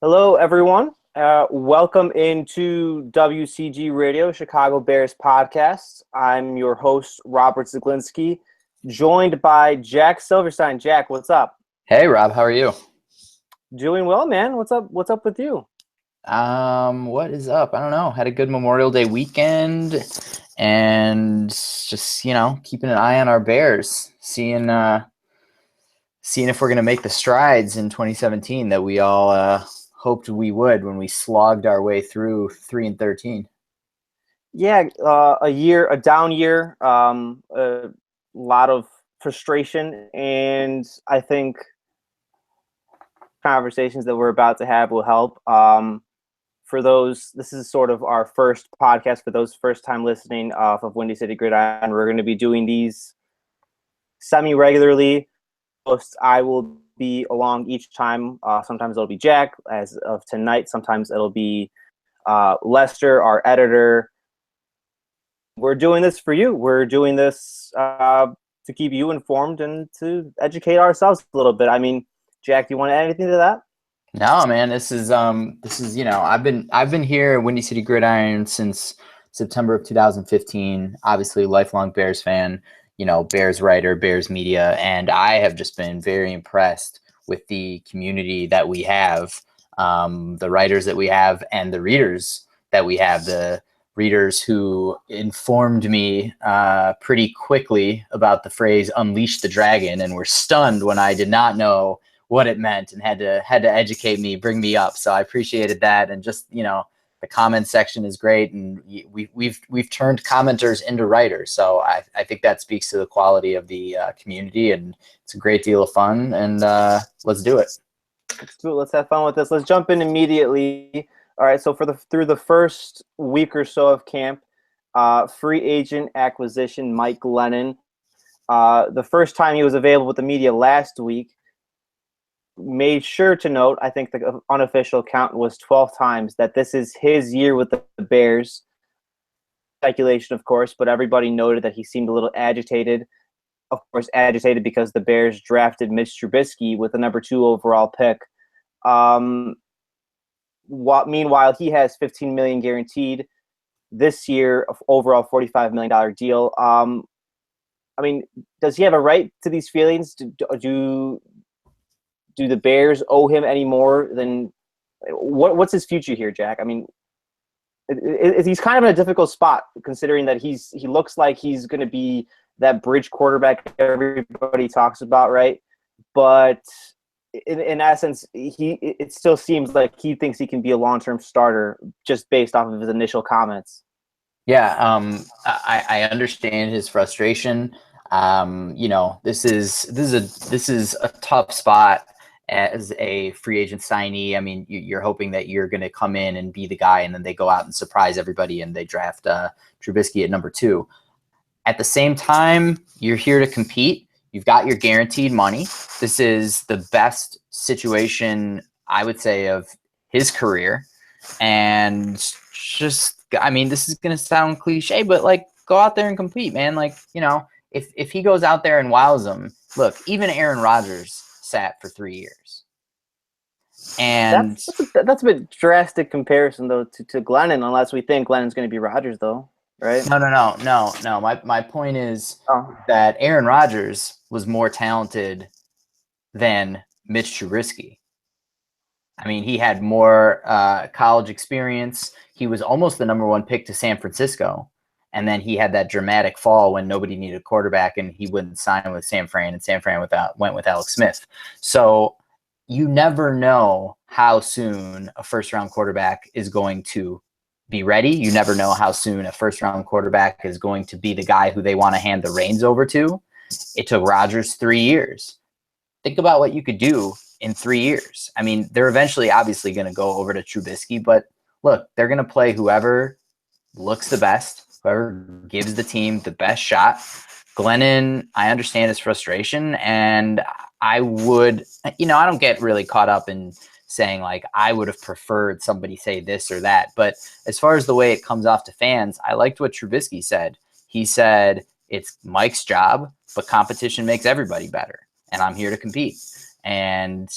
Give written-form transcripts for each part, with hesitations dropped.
Hello, everyone. Welcome into WCG Radio, Chicago Bears podcast. I'm your host, Robert Zaglinski, joined by Jack Silverstein. Jack, what's up? Hey, Rob, how are you? Doing well, man. What's up? What's up with you? What is up? I don't know. Had a good Memorial Day weekend and just, keeping an eye on our Bears, seeing if we're going to make the strides in 2017 that we all hoped we would when we slogged our way through 3-13. Yeah, a down year, a lot of frustration, and I think conversations that we're about to have will help. For those, this is sort of our first podcast for those first time listening off of Windy City Gridiron. We're going to be doing these semi-regularly. I will be along each time. Sometimes it'll be Jack, as of tonight. Sometimes it'll be Lester, our editor. We're doing this for you. We're doing this to keep you informed and to educate ourselves a little bit. I mean, Jack, do you want to add anything to that? No, man, this is I've been here at Windy City Gridiron since September of 2015. Obviously, lifelong Bears fan, Bears writer, Bears media, and I have just been very impressed with the community that we have, the writers that we have, and the readers that we have. The readers who informed me pretty quickly about the phrase "unleash the dragon" and were stunned when I did not know what it meant and had to educate me, bring me up. So I appreciated that. And just, the comment section is great. And we've turned commenters into writers. So I think that speaks to the quality of the community, and it's a great deal of fun. And let's do it. Let's do it. Let's have fun with this. Let's jump in immediately. All right. So through the first week or so of camp, free agent acquisition, Mike Glennon, the first time he was available with the media last week, made sure to note, I think the unofficial count was 12 times, that this is his year with the Bears. Speculation, of course, but everybody noted that he seemed a little agitated. Of course, agitated because the Bears drafted Mitch Trubisky with the number 2 overall pick. Meanwhile, he has $15 million guaranteed this year, of overall $45 million deal. I mean, does he have a right to these feelings? Do the Bears owe him any more than what's his future here, Jack? I mean, he's kind of in a difficult spot considering that he looks like he's going to be that bridge quarterback everybody talks about, right? But in essence, it still seems like he thinks he can be a long-term starter just based off of his initial comments. Yeah, I understand his frustration. This is a tough spot as a free agent signee. I mean, you're hoping that you're going to come in and be the guy, and then they go out and surprise everybody and they draft Trubisky at number 2. At the same time, you're here to compete. You've got your guaranteed money. This is the best situation, I would say, of his career. And just, I mean, this is going to sound cliche, but go out there and compete, man. If he goes out there and wows them, look, even Aaron Rodgers sat for 3 years. And that's a bit drastic comparison, though, to Glennon, unless we think Glennon's going to be Rodgers, though, right? No. My point is that Aaron Rodgers was more talented than Mitch Trubisky. I mean, he had more college experience. He was almost the number 1 pick to San Francisco. And then he had that dramatic fall when nobody needed a quarterback and he wouldn't sign with San Fran, and San Fran went with Alex Smith. So you never know how soon a first-round quarterback is going to be ready. You never know how soon a first-round quarterback is going to be the guy who they want to hand the reins over to. It took Rodgers 3 years. Think about what you could do in 3 years. I mean, they're eventually obviously going to go over to Trubisky, but look, they're going to play whoever looks the best, whoever gives the team the best shot. Glennon, I understand his frustration, and I would, I don't get really caught up in saying I would have preferred somebody say this or that. But as far as the way it comes off to fans, I liked what Trubisky said. He said, it's Mike's job, but competition makes everybody better, and I'm here to compete. And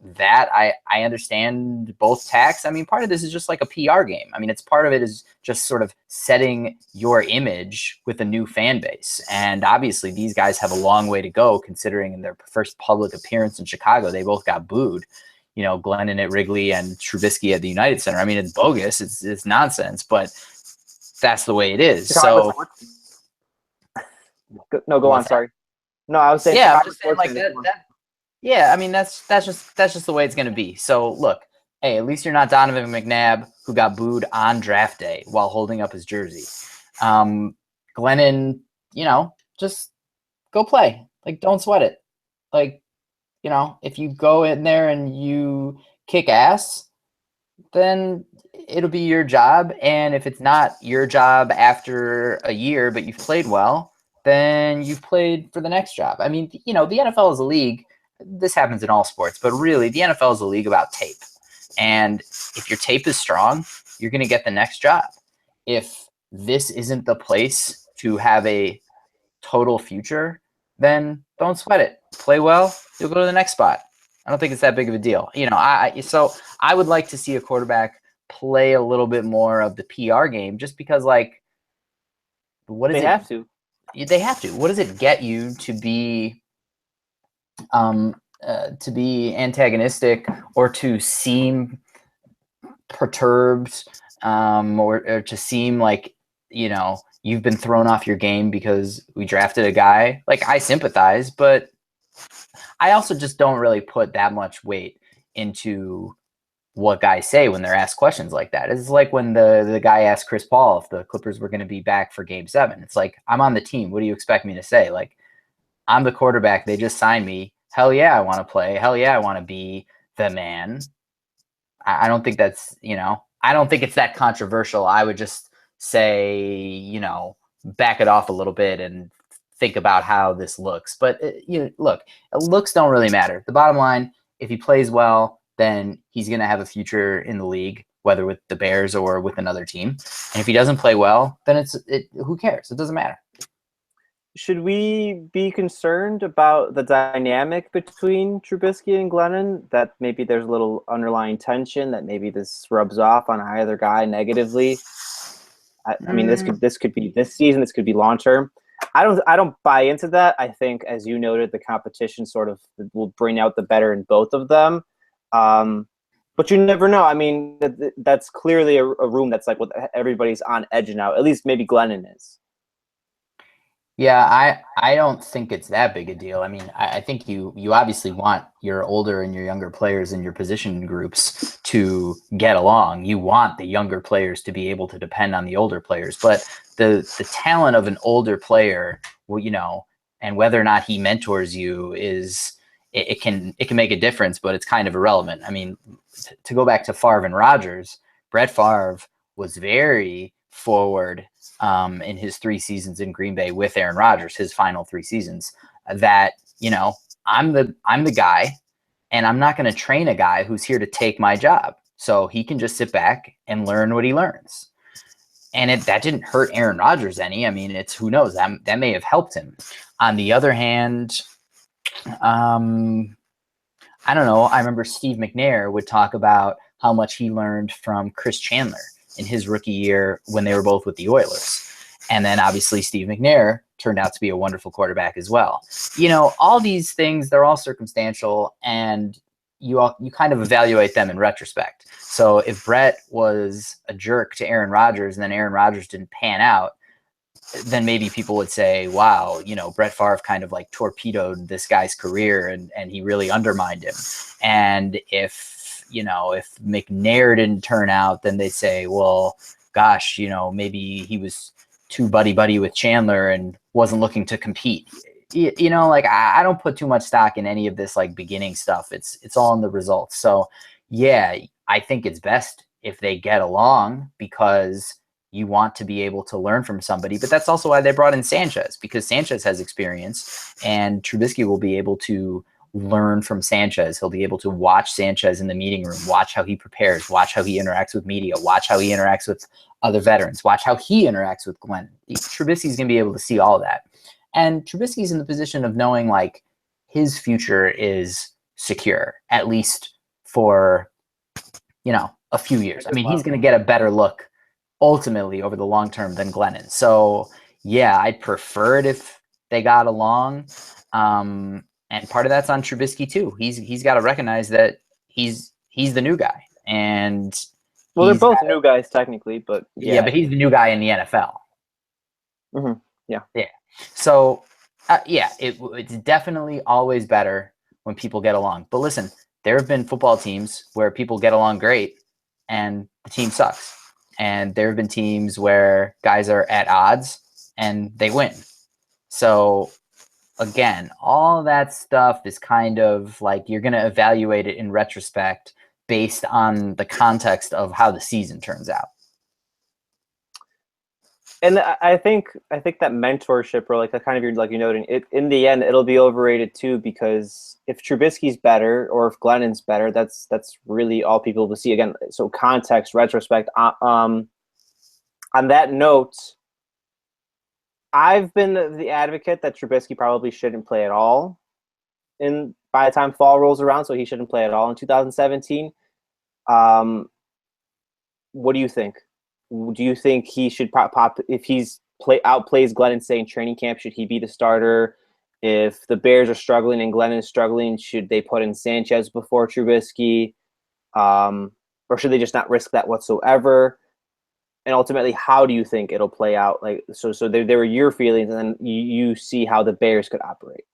that I understand both tacks. I mean, part of this is just like a PR game. I mean, it's part of it is just sort of setting your image with a new fan base. And obviously these guys have a long way to go, considering in their first public appearance in Chicago, they both got booed. You know, Glennon at Wrigley and Trubisky at the United Center. I mean, it's bogus. It's nonsense, but that's the way it is. So no, go on. Sorry. No, I was saying. Yeah, I'm just saying like that. Yeah, I mean that's just the way it's gonna be. So look, hey, at least you're not Donovan McNabb, who got booed on draft day while holding up his jersey. Glennon, you know, just go play. Like, don't sweat it. Like, you know, if you go in there and you kick ass, then it'll be your job. And if it's not your job after a year, but you've played well, then you've played for the next job. I mean, you know, the NFL is a league. This happens in all sports, but really the NFL is a league about tape. And if your tape is strong, you're going to get the next job. If this isn't the place to have a total future, then don't sweat it. Play well, you'll go to the next spot. I don't think it's that big of a deal. You know, so I would like to see a quarterback play a little bit more of the PR game, just because, like, what is it? They have to. What does it get you to be antagonistic or to seem perturbed, or to seem like, you know, you've been thrown off your game because we drafted a guy? Like, I sympathize, but I also just don't really put that much weight into what guys say when they're asked questions like that. It's like when the guy asked Chris Paul if the Clippers were going to be back for Game 7. It's like, I'm on the team. What do you expect me to say? Like, I'm the quarterback. They just signed me. Hell yeah, I want to play. Hell yeah, I want to be the man. I don't think that's, you know, I don't think it's that controversial. I would just say, you know, back it off a little bit and think about how this looks. But, you know, look, looks don't really matter. The bottom line, if he plays well, then he's going to have a future in the league, whether with the Bears or with another team. And if he doesn't play well, then who cares? It doesn't matter. Should we be concerned about the dynamic between Trubisky and Glennon, that maybe there's a little underlying tension, that maybe this rubs off on either guy negatively? I mean, this could be this season, this could be long term. I don't buy into that. I think, as you noted, the competition sort of will bring out the better in both of them. But you never know. I mean, that's clearly a room that's like, everybody's on edge now. At least maybe Glennon is. Yeah, I don't think it's that big a deal. I mean, I think you obviously want your older and your younger players in your position groups to get along. You want the younger players to be able to depend on the older players. But the talent of an older player, well, you know, and whether or not he mentors you it can make a difference, but it's kind of irrelevant. I mean, to go back to Favre and Rodgers, Brett Favre was very forward in his 3 seasons in Green Bay with Aaron Rodgers, his final 3 seasons, that, you know, I'm the guy, and I'm not going to train a guy who's here to take my job. So he can just sit back and learn what he learns. And that didn't hurt Aaron Rodgers any. I mean, who knows, that may have helped him. On the other hand, I don't know. I remember Steve McNair would talk about how much he learned from Chris Chandler in his rookie year when they were both with the Oilers. And then obviously Steve McNair turned out to be a wonderful quarterback as well. You know, all these things, they're all circumstantial, and you kind of evaluate them in retrospect. So if Brett was a jerk to Aaron Rodgers and then Aaron Rodgers didn't pan out, then maybe people would say, wow, you know, Brett Favre kind of like torpedoed this guy's career and he really undermined him. And if McNair didn't turn out, then they'd say, well, gosh, you know, maybe he was too buddy with Chandler and wasn't looking to compete. You know, like, I don't put too much stock in any of this like beginning stuff. It's all in the results. So yeah, I think it's best if they get along, because you want to be able to learn from somebody. But that's also why they brought in Sanchez, because Sanchez has experience, and Trubisky will be able to learn from Sanchez. He'll be able to watch Sanchez in the meeting room, watch how he prepares, watch how he interacts with media, watch how he interacts with other veterans, watch how he interacts with Glenn. Trubisky's going to be able to see all that. And Trubisky's in the position of knowing, like, his future is secure, at least for, a few years. I mean, he's going to get a better look ultimately over the long term than Glennon. So yeah, I'd prefer it if they got along. And part of that's on Trubisky too. He's got to recognize that he's the new guy, and they're both new guys technically, but but he's the new guy in the NFL. Mm-hmm. Yeah. So it's definitely always better when people get along. But listen, there have been football teams where people get along great and the team sucks. And there have been teams where guys are at odds and they win. So again, all that stuff is kind of like you're going to evaluate it in retrospect based on the context of how the season turns out. And I think that mentorship, or like the kind of like you're noting, it in the end it'll be overrated too, because if Trubisky's better or if Glennon's better, that's really all people will see. Again, so context, retrospect. On that note, I've been the advocate that Trubisky probably shouldn't play at all by the time fall rolls around, so he shouldn't play at all in 2017. What do you think? Do you think he should pop if he's outplays Glennon, say, in training camp? Should he be the starter? If the Bears are struggling and Glennon is struggling, should they put in Sanchez before Trubisky? Or should they just not risk that whatsoever? And ultimately, how do you think it'll play out? Like, so there were your feelings, and then you see how the Bears could operate.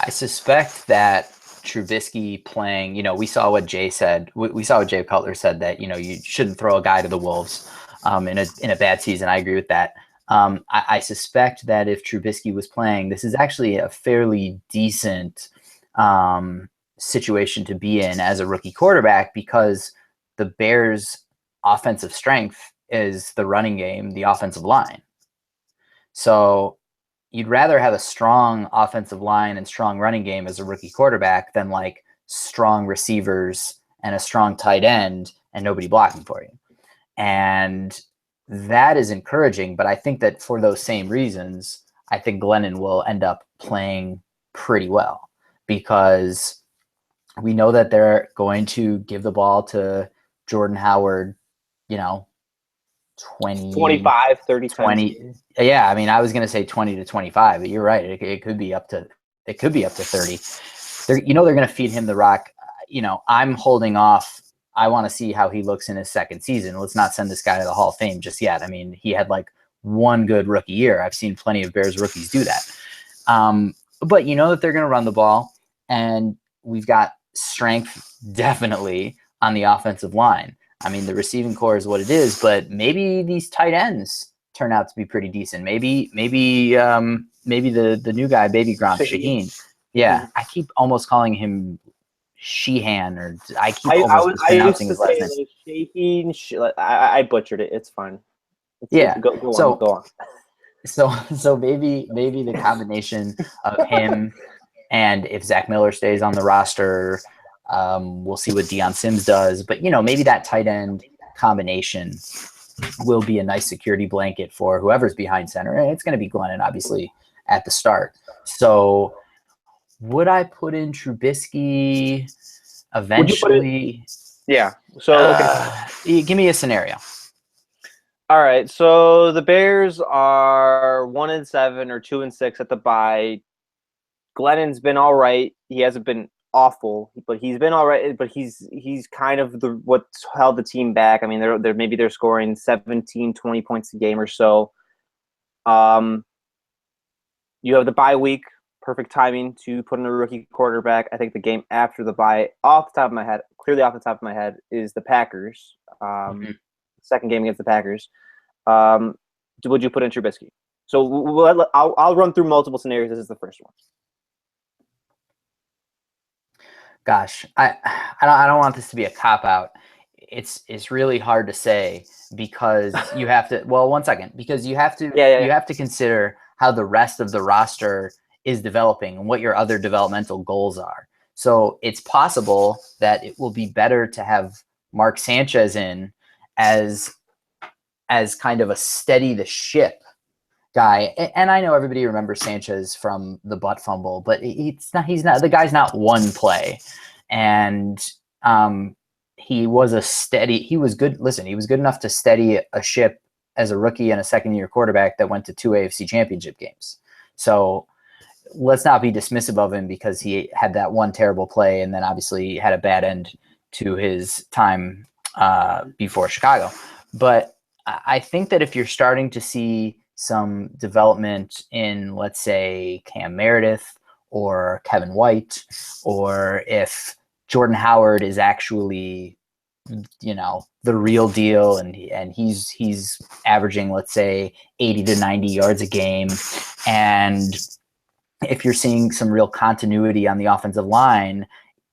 I suspect that Trubisky playing, we saw what Jay said. We saw what Jay Cutler said, that, you shouldn't throw a guy to the wolves in a bad season. I agree with that. I suspect that if Trubisky was playing, this is actually a fairly decent situation to be in as a rookie quarterback, because the Bears' offensive strength is the running game, the offensive line. So you'd rather have a strong offensive line and strong running game as a rookie quarterback than like strong receivers and a strong tight end and nobody blocking for you. And that is encouraging, but I think that for those same reasons, I think Glennon will end up playing pretty well, because we know that they're going to give the ball to Jordan Howard, 25, 30 20 times. Yeah, I mean, I was going to say 20 to 25, but you're right. It could be up to 30. They're going to feed him the rock. I'm holding off. I want to see how he looks in his second season. Let's not send this guy to the Hall of Fame just yet. I mean, he had like one good rookie year. I've seen plenty of Bears rookies do that. But that they're going to run the ball, and we've got strength definitely on the offensive line. I mean, the receiving core is what it is, but maybe these tight ends turn out to be pretty decent. Maybe the new guy, Baby Gronk, Shaheen. Yeah, I keep almost calling him Sheehan, or I keep almost mispronouncing his last name. Shaheen. I butchered it. It's fine. Go on. So maybe the combination of him, and if Zach Miller stays on the roster, we'll see what Deion Sims does. But, maybe that tight end combination will be a nice security blanket for whoever's behind center. And it's going to be Glennon, obviously, at the start. So would I put in Trubisky eventually? Yeah. So give me a scenario. All right. So the Bears are 1-7 or 2-6 at the bye. Glennon's been all right. He hasn't been awful, but he's been all right. But he's kind of what's held the team back. I mean, they're scoring 17, 20 points a game or so. You have the bye week, perfect timing to put in a rookie quarterback. I think the game after the bye, off the top of my head, is the Packers. Second game against the Packers. Would you put in Trubisky? So I'll run through multiple scenarios. This is the first one. Gosh, I don't want this to be a cop-out. It's really hard to say, because you have to. Well, one second, because you have to. You have to consider how the rest of the roster is developing and what your other developmental goals are. So it's possible that it will be better to have Mark Sanchez in as kind of a steady the ship guy. And I know everybody remembers Sanchez from the butt fumble, but he's not the guy's not one play. And he was good. Listen, he was good enough to steady a ship as a rookie and a second-year quarterback that went to 2 AFC championship games. So let's not be dismissive of him because he had that one terrible play and then obviously had a bad end to his time before Chicago. But I think that if you're starting to see some development in, let's say, Cam Meredith or Kevin White, or if Jordan Howard is actually, the real deal, and he's averaging, let's say, 80 to 90 yards a game, and if you're seeing some real continuity on the offensive line,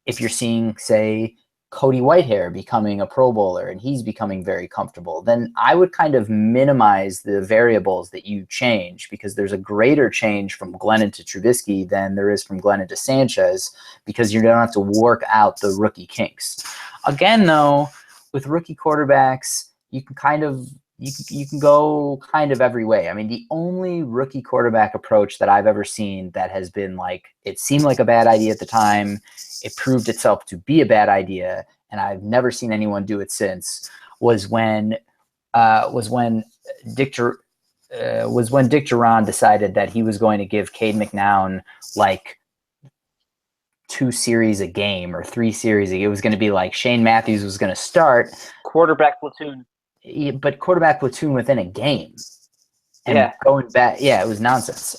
if you're seeing, say, Cody Whitehair becoming a Pro Bowler and he's becoming very comfortable, then I would kind of minimize the variables that you change, because there's a greater change from Glennon to Trubisky than there is from Glennon to Sanchez, because you don't have to work out the rookie kinks. Again, though, with rookie quarterbacks, you can go kind of every way. I mean, the only rookie quarterback approach that I've ever seen that has been like, it seemed like a bad idea at the time, it proved itself to be a bad idea, and I've never seen anyone do it since, was when Dick Duran decided that he was going to give Cade McNown like 2 series a game or 3 series. It was going to be like Shane Matthews was going to start quarterback platoon. But quarterback platoon within a game. And going back, it was nonsense.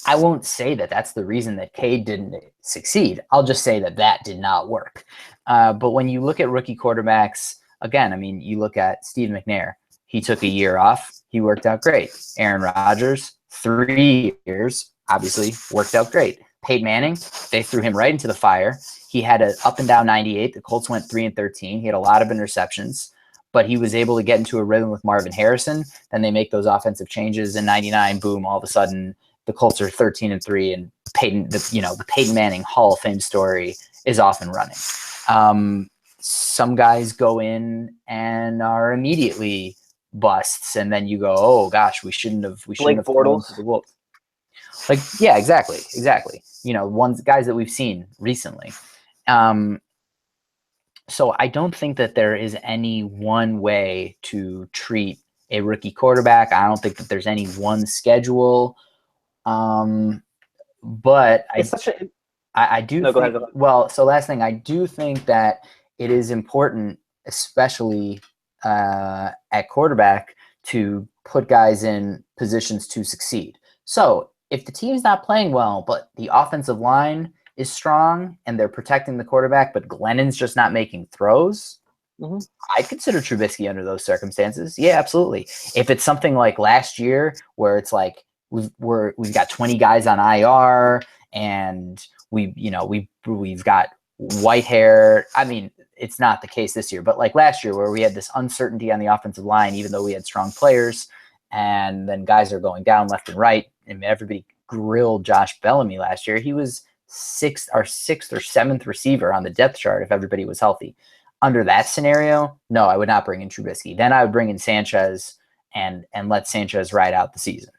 I won't say that that's the reason that Cade didn't succeed. I'll just say that did not work. But when you look at rookie quarterbacks, again, I mean, you look at Steve McNair. He took a year off. He worked out great. Aaron Rodgers, 3 years, obviously worked out great. Peyton Manning, they threw him right into the fire. He had an up and down 98. The Colts went 3-13. He had a lot of interceptions, but he was able to get into a rhythm with Marvin Harrison. Then they make those offensive changes in 99. Boom! All of a sudden, the Colts are 13-3, and the Peyton Manning Hall of Fame story is off and running. Some guys go in and are immediately busts, and then you go, "Oh gosh, we shouldn't have thrown to the wolves." Like, yeah, exactly. Guys that we've seen recently. So I don't think that there is any one way to treat a rookie quarterback. I don't think that there's any one schedule. But I do think, go ahead. Well, so last thing, I do think that it is important, especially at quarterback, to put guys in positions to succeed. So if the team's not playing well, but the offensive line is strong and they're protecting the quarterback, but Glennon's just not making throws, I'd consider Trubisky under those circumstances. Yeah, absolutely. If it's something like last year where it's like we've got 20 guys on IR and we've got Whitehair. I mean, it's not the case this year, but like last year where we had this uncertainty on the offensive line, even though we had strong players, and then guys are going down left and right. And everybody grilled Josh Bellamy last year. He was sixth or seventh receiver on the depth chart if everybody was healthy. Under that scenario, no, I would not bring in Trubisky. Then I would bring in Sanchez and let Sanchez ride out the season.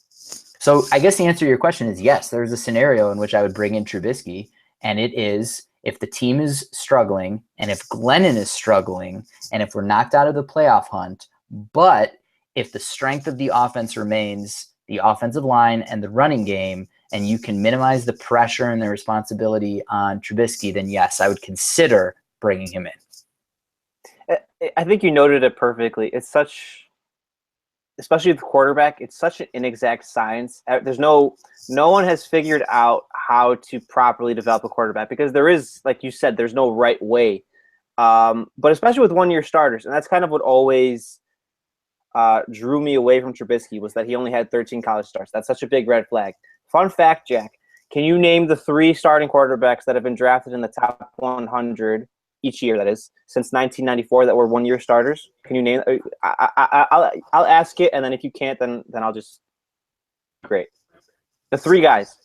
So I guess the answer to your question is yes, there's a scenario in which I would bring in Trubisky, and it is if the team is struggling and if Glennon is struggling and if we're knocked out of the playoff hunt, but if the strength of the offense remains the offensive line and the running game, and you can minimize the pressure and the responsibility on Trubisky, then yes, I would consider bringing him in. I think you noted it perfectly. It's such, especially with quarterback, it's such an inexact science. There's no one has figured out how to properly develop a quarterback because there is, like you said, there's no right way. But especially with one-year starters, and that's kind of what always drew me away from Trubisky was that he only had 13 college starts. That's such a big red flag. Fun fact, Jack, can you name the 3 starting quarterbacks that have been drafted in the top 100 each year, that is, since 1994 that were one-year starters? Can you name? I'll ask it, and then if you can't, then I'll just – great. The 3 guys.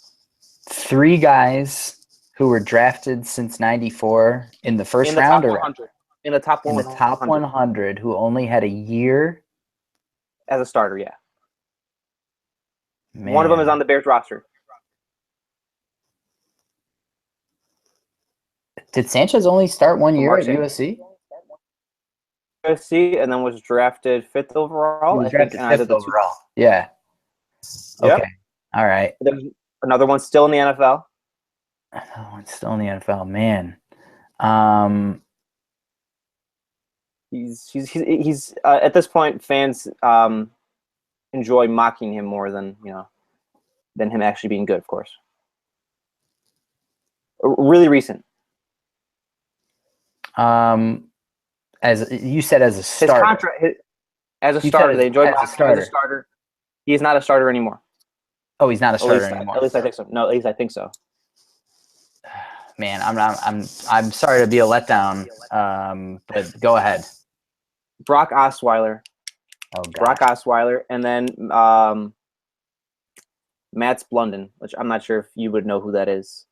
3 guys who were drafted since 94 in the first round? In the top 100. In the top 100 who only had a year? As a starter, yeah. Man. One of them is on the Bears roster. Did Sanchez only start 1 year at USC? USC, and then was drafted 5th overall. He was drafted 5th overall. Yeah. Yep. Okay. All right. There's another one still in the NFL. Another one still in the NFL. Man. He's at this point, fans enjoy mocking him more than him actually being good, of course. Really recent. As you said, as a starter. His contract, as a starter, they enjoy mocking him as a starter. He is not a starter anymore. Oh, he's not a starter anymore. At least I think so. No, at least I think so. Man, I'm sorry to be a letdown, but go ahead. Brock Osweiler. Oh, God. Brock Osweiler, and then Matt Blunden, which I'm not sure if you would know who that is.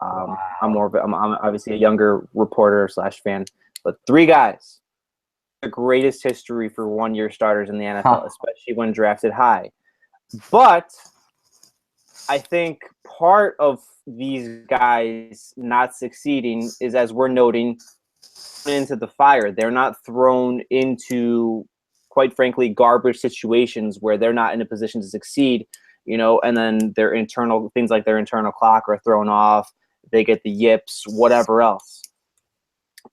Wow. I'm obviously a younger reporter / fan, but 3 guys, the greatest history for 1-year starters in the NFL, especially when drafted high. But I think part of these guys not succeeding is, as we're noting, into the fire. They're not thrown into, quite frankly, garbage situations where they're not in a position to succeed, and then their internal things like their internal clock are thrown off. They get the yips, whatever else.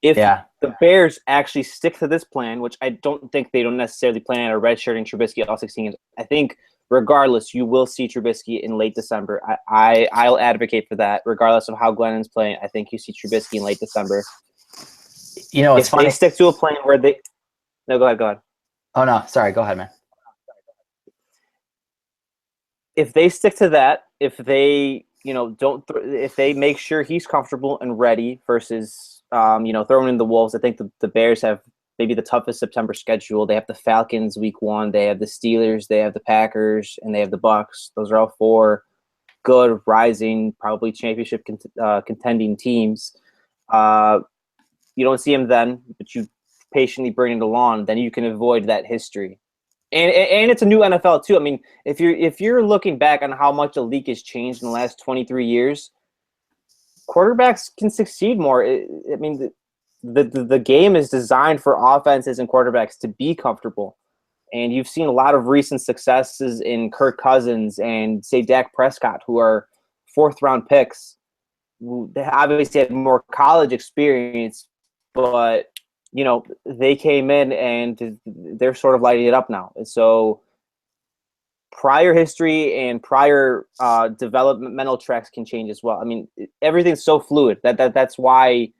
If the Bears actually stick to this plan, which I don't think they don't necessarily plan on redshirting Trubisky all 16 games, I think regardless, you will see Trubisky in late December. I'll advocate for that. Regardless of how Glennon's playing, I think you see Trubisky in late December. It's funny. They stick to a plan where they – no, go ahead. Oh, no. Sorry. Go ahead, man. If they stick to that, if they if they make sure he's comfortable and ready versus throwing in the Wolves, I think the Bears have maybe the toughest September schedule. They have the Falcons week 1, they have the Steelers, they have the Packers, and they have the Bucks. Those are all 4 good, rising, probably championship contending teams. You don't see him then, but you patiently bring it along, then you can avoid that history. And it's a new NFL too. I mean, if you're looking back on how much the league has changed in the last 23 years, quarterbacks can succeed more. I mean, the game is designed for offenses and quarterbacks to be comfortable. And you've seen a lot of recent successes in Kirk Cousins and, say, Dak Prescott, who are 4th-round picks. They obviously had more college experience, but they came in and they're sort of lighting it up now. And so prior history and prior developmental tracks can change as well. I mean, everything's so fluid that's why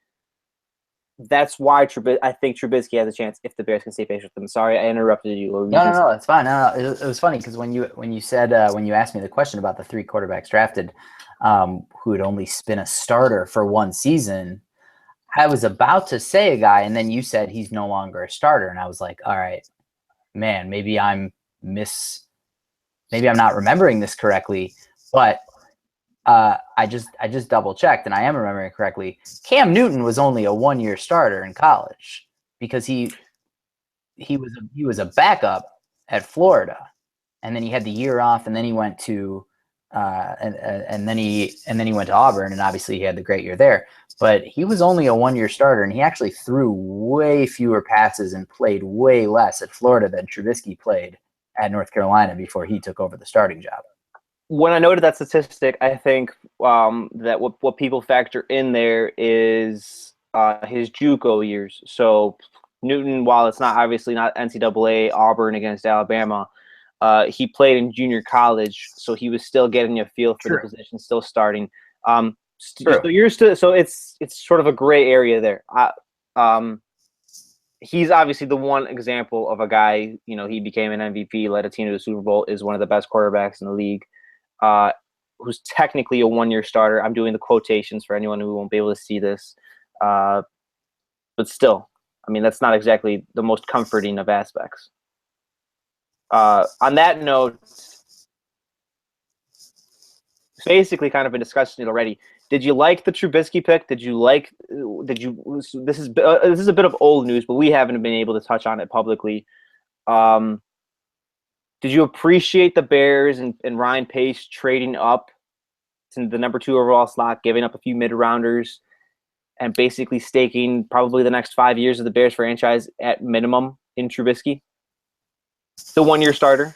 I think Trubisky has a chance if the Bears can stay patient with them. Sorry, I interrupted you. No, it's fine. No, it was funny because when you said when you asked me the question about the 3 quarterbacks drafted who would only spin a starter for 1 season, I was about to say a guy, and then you said he's no longer a starter, and I was like, all right, man, maybe I'm not remembering this correctly, but I just double checked, and I am remembering correctly. Cam Newton was only a 1-year starter in college because he was a backup at Florida, and then he had the year off, and then he went to and then he went to Auburn, and obviously he had the great year there. But he was only a 1-year starter, and he actually threw way fewer passes and played way less at Florida than Trubisky played at North Carolina before he took over the starting job. When I noted that statistic, I think that what people factor in there is his JUCO years. So Newton, while it's obviously not NCAA Auburn against Alabama, he played in junior college, so he was still getting a feel for the position, still starting. So it's sort of a gray area there. He's obviously the one example of a guy, he became an MVP, led a team to the Super Bowl, is one of the best quarterbacks in the league, who's technically a 1-year starter. I'm doing the quotations for anyone who won't be able to see this. But still, I mean, that's not exactly the most comforting of aspects. On that note, basically kind of been discussing it already. Did you like the Trubisky pick? This is a bit of old news, but we haven't been able to touch on it publicly. did you appreciate the Bears and Ryan Pace trading up to the number 2 overall slot, giving up a few mid-rounders, and basically staking probably the next 5 years of the Bears franchise at minimum in Trubisky? The 1-year starter?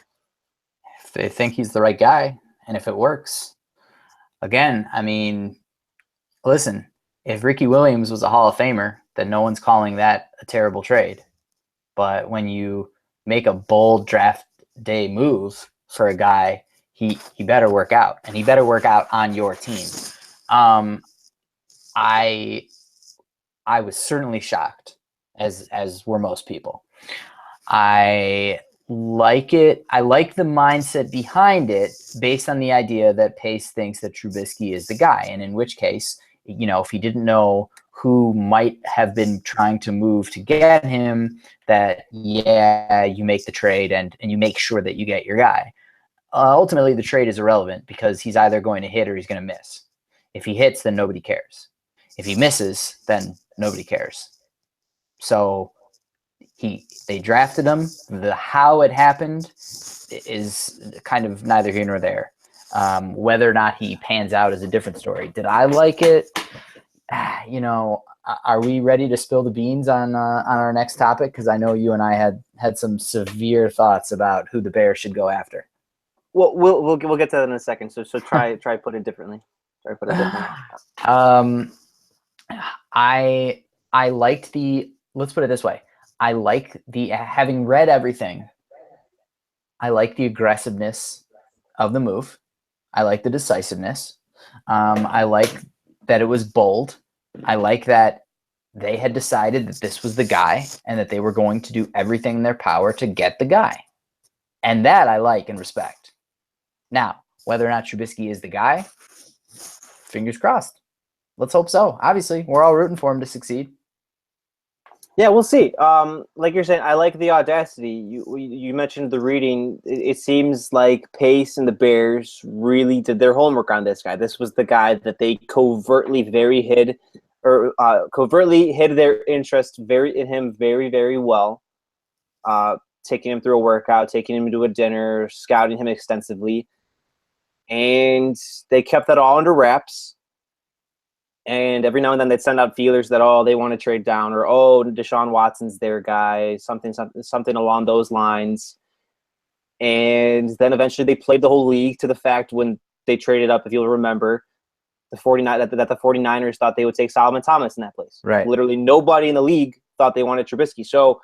If they think he's the right guy, and if it works. Again, I mean, listen, if Ricky Williams was a Hall of Famer, then no one's calling that a terrible trade. But when you make a bold draft day move for a guy, he better work out, and he better work out on your team. I was certainly shocked, as were most people. I like it. I like the mindset behind it based on the idea that Pace thinks that Trubisky is the guy, and in which case, if he didn't know who might have been trying to move to get him, that, you make the trade and you make sure that you get your guy. Ultimately, the trade is irrelevant because he's either going to hit or he's going to miss. If he hits, then nobody cares. If he misses, then nobody cares. So they drafted him. The how it happened is kind of neither here nor there. Whether or not he pans out is a different story. Did I like it? Are we ready to spill the beans on our next topic? Because I know you and I had some severe thoughts about who the Bears should go after. Well, we'll get to that in a second. So try put it differently. I liked the. Let's put it this way. I like having read everything. I like the aggressiveness of the move. I like the decisiveness. I like that it was bold. I like that they had decided that this was the guy and that they were going to do everything in their power to get the guy. And that I like and respect. Now, whether or not Trubisky is the guy, fingers crossed. Let's hope so. Obviously, we're all rooting for him to succeed. Yeah, we'll see. Like you're saying, I like the audacity. You mentioned the reading. It seems like Pace and the Bears really did their homework on this guy. This was the guy that they covertly hid their interest in him very, very well. Taking him through a workout, taking him to a dinner, scouting him extensively. And they kept that all under wraps. And every now and then they'd send out feelers that, they want to trade down, or, Deshaun Watson's their guy, something along those lines. And then eventually they played the whole league to the fact when they traded up, if you'll remember, the 49ers thought they would take Solomon Thomas in that place. Right. Literally nobody in the league thought they wanted Trubisky. So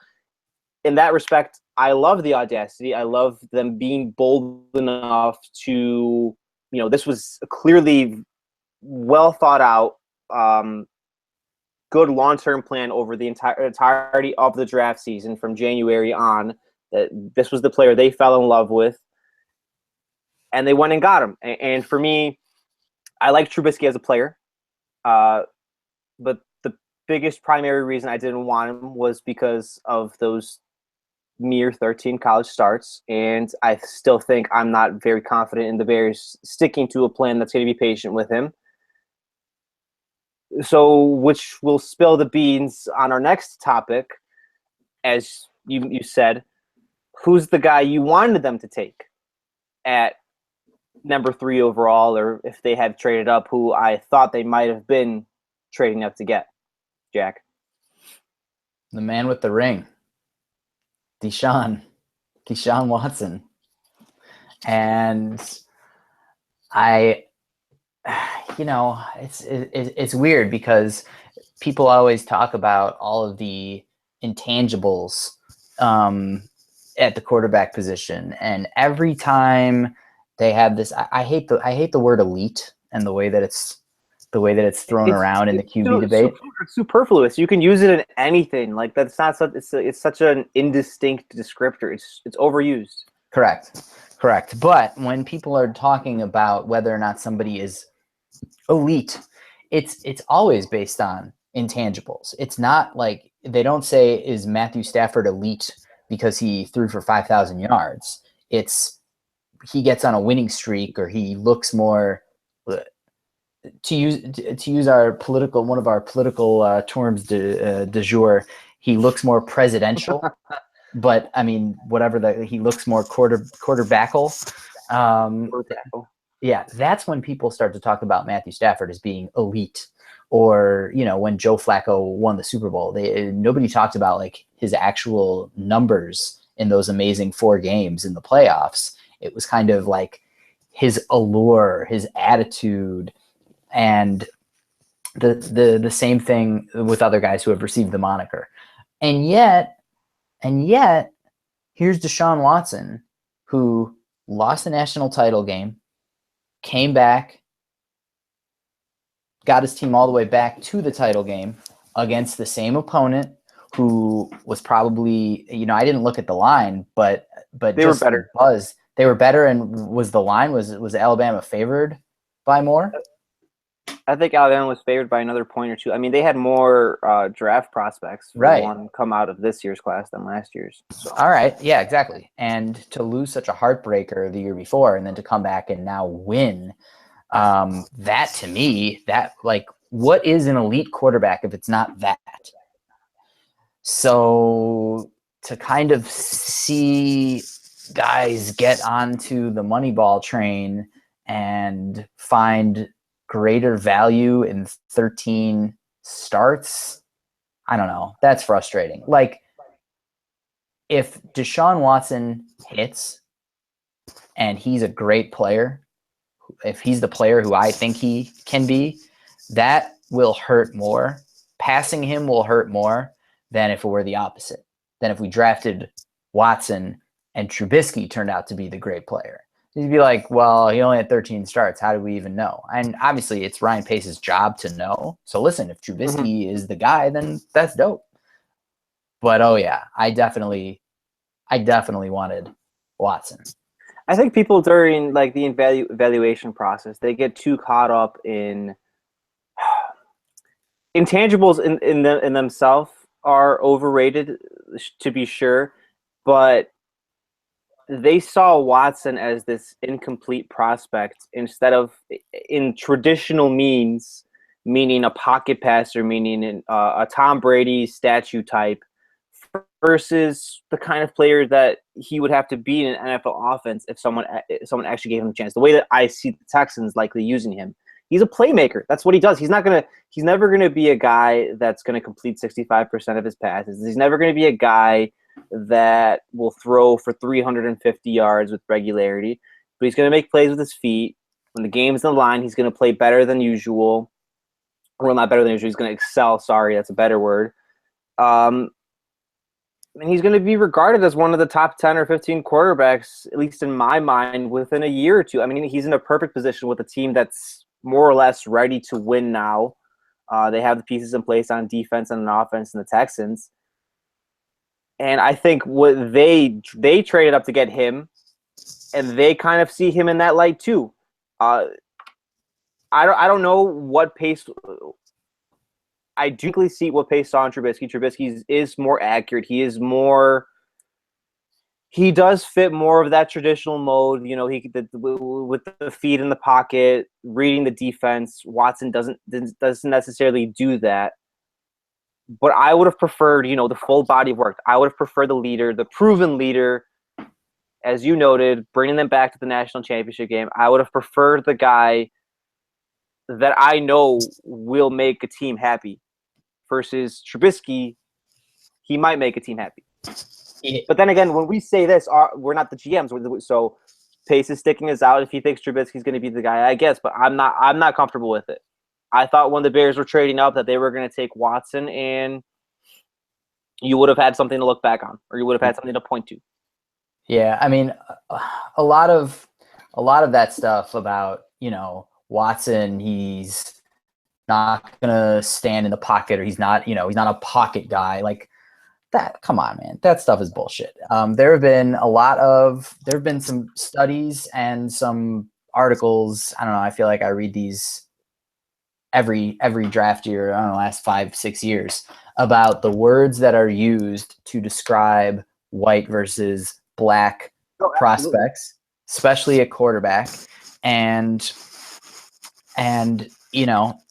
in that respect, I love the audacity. I love them being bold enough to, this was clearly well thought out, good long-term plan over the entirety of the draft season from January on. That this was the player they fell in love with, and they went and got him. And for me, I like Trubisky as a player, but the biggest primary reason I didn't want him was because of those mere 13 college starts, and I still think I'm not very confident in the Bears sticking to a plan that's going to be patient with him. So, which will spill the beans on our next topic, as you said, who's the guy you wanted them to take at number 3 overall, or if they had traded up, who I thought they might have been trading up to get, Jack? The man with the ring. Deshaun Watson. And it's weird because people always talk about all of the intangibles at the quarterback position, and every time they have this, I hate the word elite and the way that it's thrown around in the QB debate. It's superfluous. You can use it in anything. Like that's not such. It's such an indistinct descriptor. It's overused. Correct. But when people are talking about whether or not somebody is elite, it's always based on intangibles. It's not like they don't say, is Matthew Stafford elite because he threw for 5,000 yards. It's he gets on a winning streak, or he looks more. To use one of our political terms du jour, he looks more presidential. But I mean, whatever he looks more quarterbackle. Yeah, that's when people start to talk about Matthew Stafford as being elite. Or, when Joe Flacco won the Super Bowl, nobody talked about like his actual numbers in those amazing 4 games in the playoffs. It was kind of like his allure, his attitude, and the same thing with other guys who have received the moniker. And yet, here's Deshaun Watson, who lost the national title game, came back, got his team all the way back to the title game against the same opponent who was probably, I didn't look at the line, but they were better. They were better. And was Alabama favored by more? I think Alabama was favored by another point or two. I mean, they had more draft prospects for one come out of this year's class than last year's. So. All right. Yeah, exactly. And to lose such a heartbreaker the year before and then to come back and now win, that to me, that like, what is an elite quarterback if it's not that? So to kind of see guys get onto the Moneyball train and find greater value in 13 starts, I don't know. That's frustrating. Like, if Deshaun Watson hits and he's a great player, if he's the player who I think he can be, that will hurt more. Passing him will hurt more than if it were the opposite. Than if we drafted Watson and Trubisky turned out to be the great player. You'd be like, well, he only had 13 starts. How do we even know? And obviously it's Ryan Pace's job to know. So listen, if Trubisky is the guy, then that's dope. But oh yeah, I definitely wanted Watson. I think people during like the evaluation process, they get too caught up in intangibles in themselves are overrated, to be sure, but they saw Watson as this incomplete prospect instead of in traditional meaning a pocket passer, meaning a Tom Brady statue type, versus the kind of player that he would have to be in an NFL offense if someone actually gave him a chance. The way that I see the Texans likely using him, he's a playmaker. That's what he does. He's never gonna be a guy that's gonna complete 65% of his passes. He's never gonna be a guy that will throw for 350 yards with regularity, but he's gonna make plays with his feet. When the game's on the line, he's gonna play better than usual. Well, not better than usual. He's gonna excel. Sorry, that's a better word. And he's going to be regarded as one of the top 10 or 15 quarterbacks, at least in my mind, within a year or two. I mean, he's in a perfect position with a team that's more or less ready to win now. They have the pieces in place on defense and on offense in the Texans. And I think what they traded up to get him, and they kind of see him in that light too. I don't know what Pace – I do see what Pace saw in Trubisky. Trubisky is more accurate. He does fit more of that traditional mode. You know, with the feet in the pocket, reading the defense. Watson doesn't necessarily do that. But I would have preferred, the full body of work. I would have preferred the leader, the proven leader, as you noted, bringing them back to the national championship game. I would have preferred the guy that I know will make a team happy versus Trubisky. He might make a team happy. Yeah. But then again, when we say this, we're not the GMs. So Pace is sticking us out if he thinks Trubisky's going to be the guy, I guess. But I'm not comfortable with it. I thought when the Bears were trading up that they were going to take Watson, and you would have had something to look back on, or you would have had something to point to. Yeah, I mean, a lot of that stuff about, Watson, he's not gonna stand in the pocket, or he's not a pocket guy like that. Come on, man, that stuff is bullshit. There have been some studies and some articles. I don't know. I feel like I read these every draft year. I don't know, last 5-6 years, about the words that are used to describe white versus black prospects, especially at quarterback, and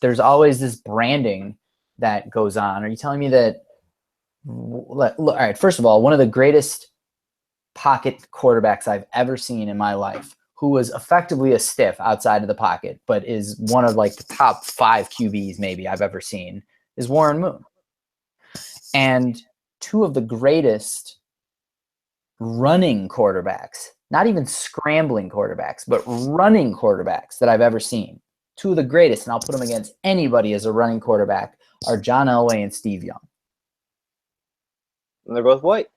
there's always this branding that goes on. Are you telling me that All right, first of all, one of the greatest pocket quarterbacks I've ever seen in my life, who was effectively a stiff outside of the pocket, but is one of like the top 5 QBs maybe I've ever seen, is Warren Moon. And two of the greatest running quarterbacks, not even scrambling quarterbacks, but running quarterbacks that I've ever seen, two of the greatest, and I'll put them against anybody as a running quarterback, are John Elway and Steve Young. And they're both white.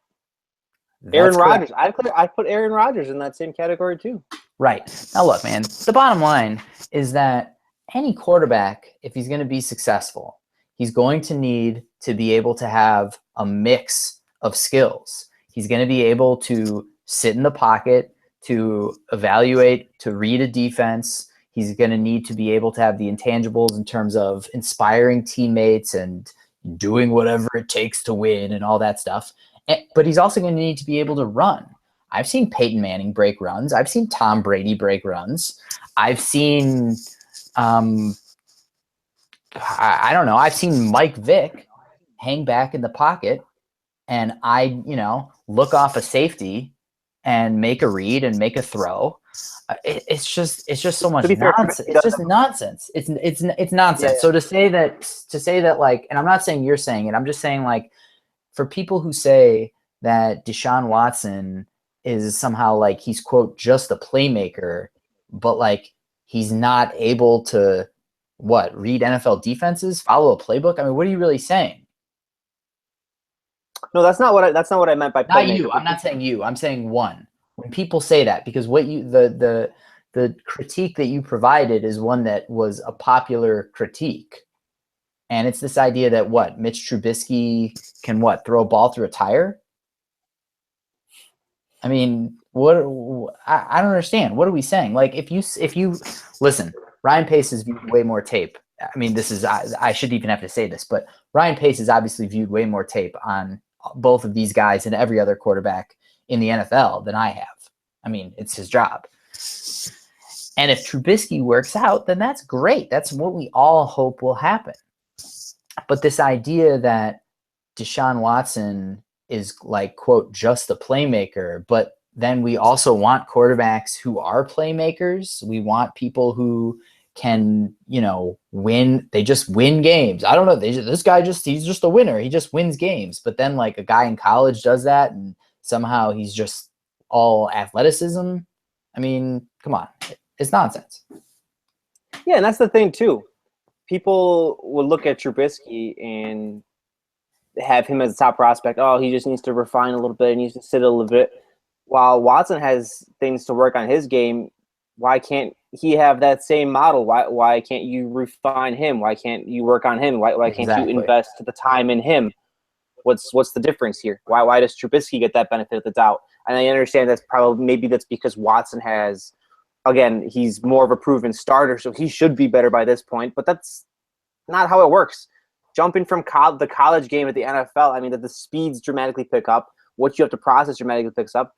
Aaron Rodgers. I put Aaron Rodgers in that same category too. Right. Now look, man, the bottom line is that any quarterback, if he's going to be successful, he's going to need to be able to have a mix of skills. He's going to be able to sit in the pocket, to evaluate, to read a defense. He's going to need to be able to have the intangibles in terms of inspiring teammates and doing whatever it takes to win and all that stuff. But he's also going to need to be able to run. I've seen Peyton Manning break runs. I've seen Tom Brady break runs. I've seen, I don't know. I've seen Mike Vick hang back in the pocket and look off a safety and make a read and make a throw. It's just so much nonsense. It's just nonsense. It's nonsense. Yeah. So to say that like, and I'm not saying you're saying it, I'm just saying like, for people who say that Deshaun Watson is somehow like he's quote just a playmaker, but like he's not able to read NFL defenses, follow a playbook. I mean, what are you really saying? No, that's not what I meant by playmaker. Not you. I'm not saying you. I'm saying one. When people say that, because what you the critique that you provided is one that was a popular critique. And it's this idea that Mitch Trubisky can throw a ball through a tire? I mean, I don't understand. What are we saying? Like, if you listen, Ryan Pace has viewed way more tape. I mean, I shouldn't even have to say this, but Ryan Pace has obviously viewed way more tape on both of these guys and every other quarterback in the NFL than I have. I mean, it's his job. And if Trubisky works out, then that's great. That's what we all hope will happen. But this idea that Deshaun Watson is like, quote, just a playmaker, but then we also want quarterbacks who are playmakers. We want people who can, win. They just win games. I don't know. This guy he's just a winner. He just wins games. But then like a guy in college does that and somehow he's just all athleticism. I mean, come on. It's nonsense. Yeah, and that's the thing too. People would look at Trubisky and have him as a top prospect. Oh, he just needs to refine a little bit. He needs to sit a little bit. While Watson has things to work on his game, why can't he have that same model? Why can't you refine him? Why can't you work on him? Why can't you invest the time in him? What's the difference here? Why does Trubisky get that benefit of the doubt? And I understand that's because Watson has, again, he's more of a proven starter, so he should be better by this point. But that's not how it works. Jumping from the college game at the NFL, I mean, that the speeds dramatically pick up. What you have to process dramatically picks up.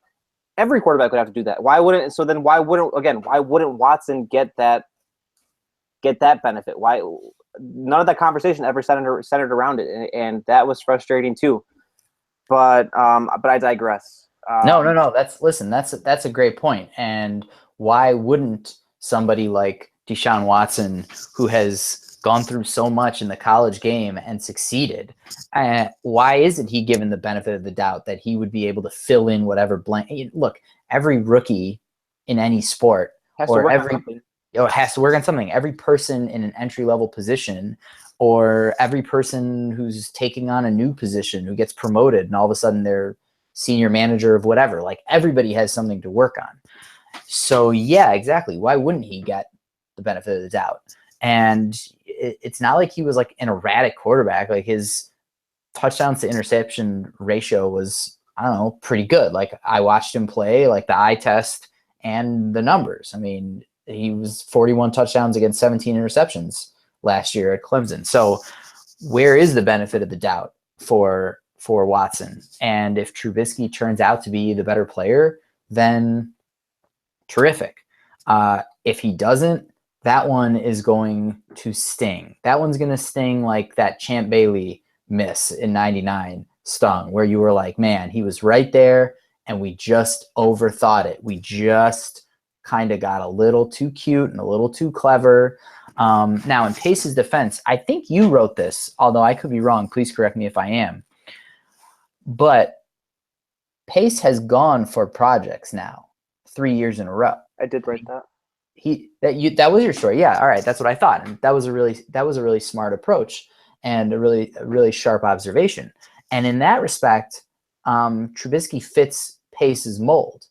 Every quarterback would have to do that. Why wouldn't Watson get that benefit? Why none of that conversation ever centered around it, and that was frustrating too. But I digress. No. That's a great point. And why wouldn't somebody like Deshaun Watson, who has gone through so much in the college game and succeeded, why isn't he given the benefit of the doubt that he would be able to fill in whatever blank? Look, every rookie in any sport has to work on something. Every person in an entry-level position, or every person who's taking on a new position, who gets promoted and all of a sudden they're senior manager of whatever, like everybody has something to work on. So yeah, exactly. Why wouldn't he get the benefit of the doubt? And it's not like he was like an erratic quarterback. Like his touchdowns to interception ratio was, I don't know, pretty good. Like I watched him play, like the eye test and the numbers. I mean, he was 41 touchdowns against 17 interceptions last year at Clemson. So where is the benefit of the doubt for Watson? And if Trubisky turns out to be the better player, then terrific. If he doesn't, that one is going to sting. That one's going to sting like that Champ Bailey miss in '99 stung, where you were like, man, he was right there and we just overthought it. We just kind of got a little too cute and a little too clever. Now, in Pace's defense, I think you wrote this, although I could be wrong. Please correct me if I am. But Pace has gone for projects now 3 years in a row. I did write that. That was your story. Yeah. All right. That's what I thought. And that was a really smart approach and a really sharp observation. And in that respect, Trubisky fits Pace's mold.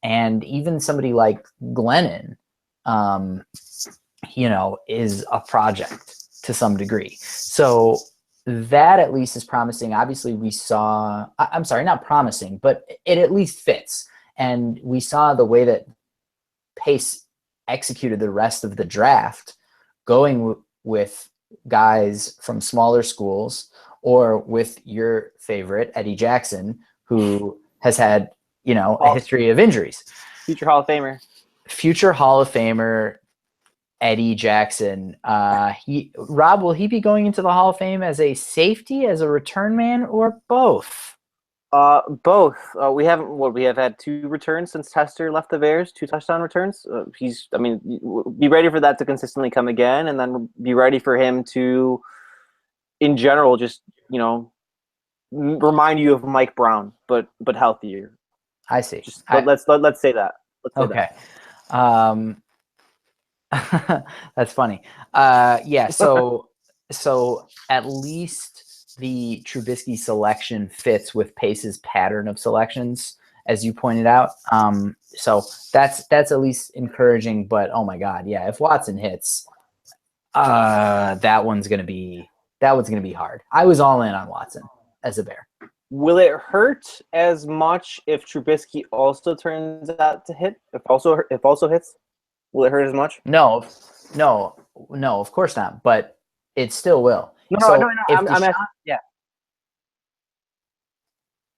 And even somebody like Glennon, is a project to some degree. So that at least is promising. Obviously, we saw, I'm sorry, not promising, but it at least fits. And we saw the way that Pace executed the rest of the draft, going with guys from smaller schools or with your favorite, Eddie Jackson, who has had, a history of injuries. Future Hall of Famer, Eddie Jackson. Rob, will he be going into the Hall of Fame as a safety, as a return man, or both? Both. We have had 2 returns since Tester left the Bears, 2 touchdown returns. Be ready for that to consistently come again, and then be ready for him to, in general, just, remind you of Mike Brown, but healthier. I see. Let's say that. Okay. That's funny. So at least the Trubisky selection fits with Pace's pattern of selections, as you pointed out. So that's at least encouraging. But oh my God, yeah, if Watson hits, that one's gonna be hard. I was all in on Watson as a Bear. Will it hurt as much if Trubisky also turns out to hit? If also hits, will it hurt as much? No, of course not. But it still will. No. I'm asking. Yeah.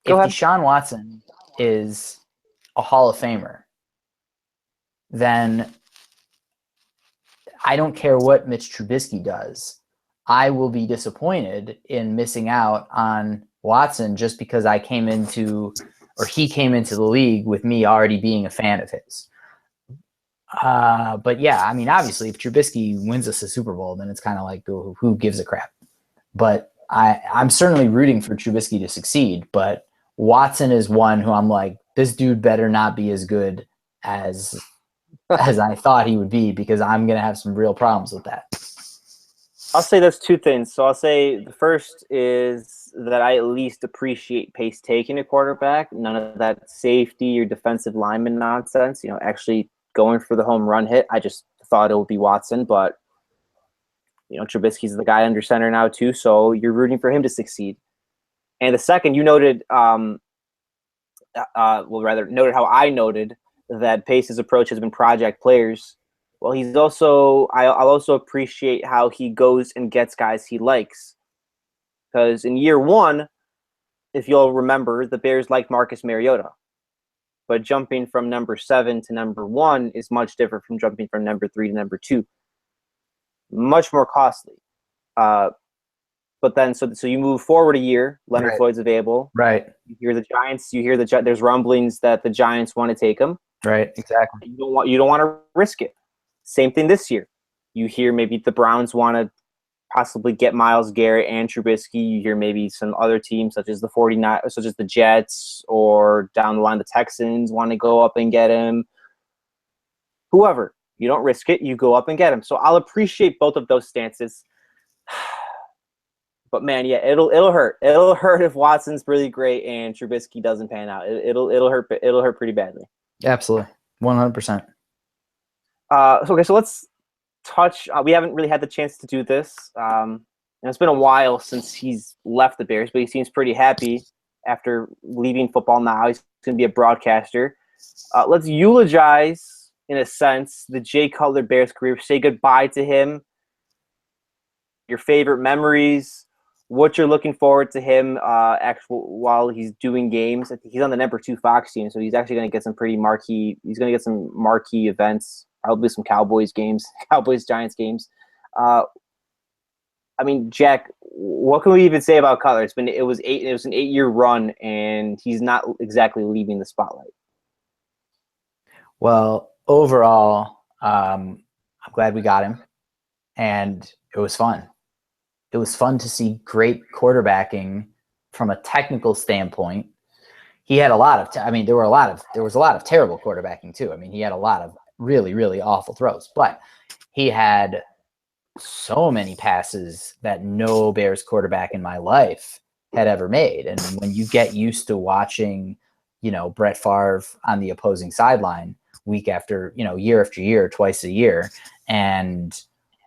If Deshaun Watson is a Hall of Famer, then I don't care what Mitch Trubisky does. I will be disappointed in missing out on Watson just because he came into the league with me already being a fan of his. But yeah, obviously if Trubisky wins us a Super Bowl, then it's kind of like, who gives a crap? But I'm certainly rooting for Trubisky to succeed, but Watson is one who I'm like, this dude better not be as good as I thought he would be, because I'm going to have some real problems with that. I'll say there's 2 things. So I'll say the first is that I at least appreciate Pace taking a quarterback. None of that safety or defensive lineman nonsense, actually going for the home run hit. I just thought it would be Watson, but Trubisky's the guy under center now too, so you're rooting for him to succeed. And the second, you noted, noted how I noted that Pace's approach has been project players. Well, I'll also appreciate how he goes and gets guys he likes. Because in year 1, if you'll remember, the Bears liked Marcus Mariota. But jumping from number 7 to number 1 is much different from jumping from number 3 to number 2. Much more costly. But then, so you move forward a year. Leonard Floyd's available. Right. You hear the Giants. There's rumblings that the Giants want to take him. Right. Exactly. You don't want to risk it. Same thing this year. You hear maybe the Browns want to possibly get Myles Garrett and Trubisky. You hear maybe some other teams such as the 49ers, such as the Jets, or down the line the Texans want to go up and get him. Whoever. You don't risk it. You go up and get him. So I'll appreciate both of those stances. But man, yeah, it'll hurt. It'll hurt if Watson's really great and Trubisky doesn't pan out. It'll hurt. It'll hurt pretty badly. Absolutely, 100%. Okay, so let's touch. We haven't really had the chance to do this. And it's been a while since he's left the Bears, but he seems pretty happy after leaving football now. He's going to be a broadcaster. Let's eulogize, in a sense, the Jay Cutler Bears career. Say goodbye to him. Your favorite memories. What you're looking forward to him while he's doing games. I think he's on the number 2 Fox team, so he's actually going to get some pretty marquee. He's going to get some marquee events. Probably some Cowboys Giants games. I mean, Jack, what can we even say about Cutler? It was an 8-year run, and he's not exactly leaving the spotlight. Well, overall, I'm glad we got him, and it was fun. It was fun to see great quarterbacking from a technical standpoint. He had a lot of, there was a lot of terrible quarterbacking too. I mean, he had a lot of really, really awful throws, but he had so many passes that no Bears quarterback in my life had ever made. And when you get used to watching, Brett Favre on the opposing sideline week after, year after year, twice a year, and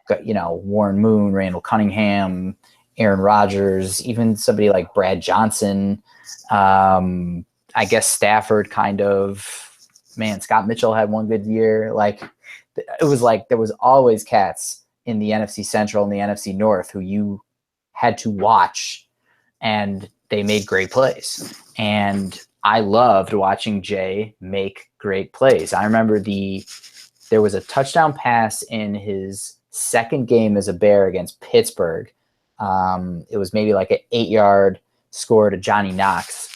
Warren Moon, Randall Cunningham, Aaron Rodgers, even somebody like Brad Johnson, I guess Stafford kind of, Scott Mitchell had one good year. Like, it was like there was always cats in the NFC Central and the NFC North who you had to watch, and they made great plays. And I loved watching Jay make great plays. I remember there was a touchdown pass in his second game as a Bear against Pittsburgh. It was maybe like an 8-yard score to Johnny Knox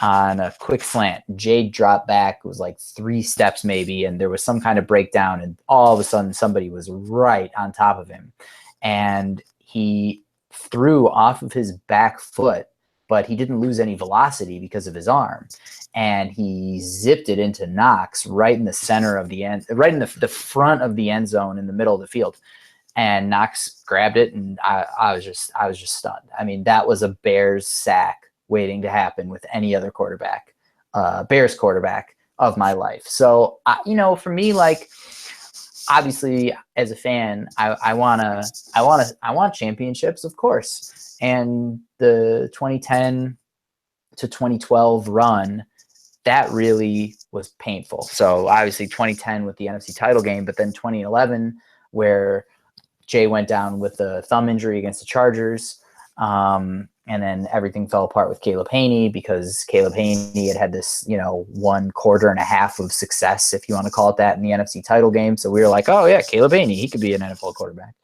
on a quick slant. Jay dropped back. It was like 3 steps maybe, and there was some kind of breakdown, and all of a sudden somebody was right on top of him. And he threw off of his back foot, but he didn't lose any velocity because of his arm. And he zipped it into Knox right in the center of the end, right in the front of the end zone in the middle of the field. And Knox grabbed it, and I was just stunned. I mean, that was a Bears sack waiting to happen with any other quarterback, Bears quarterback of my life. So, for me, like, obviously as a fan, I want championships, of course. And the 2010 to 2012 run, that really was painful. So obviously 2010 with the NFC title game, but then 2011 where Jay went down with a thumb injury against the Chargers. And then everything fell apart with Caleb Haney because Caleb Haney had this, 1 quarter and a half of success, if you want to call it that, in the NFC title game. So we were like, oh yeah, Caleb Haney, he could be an NFL quarterback.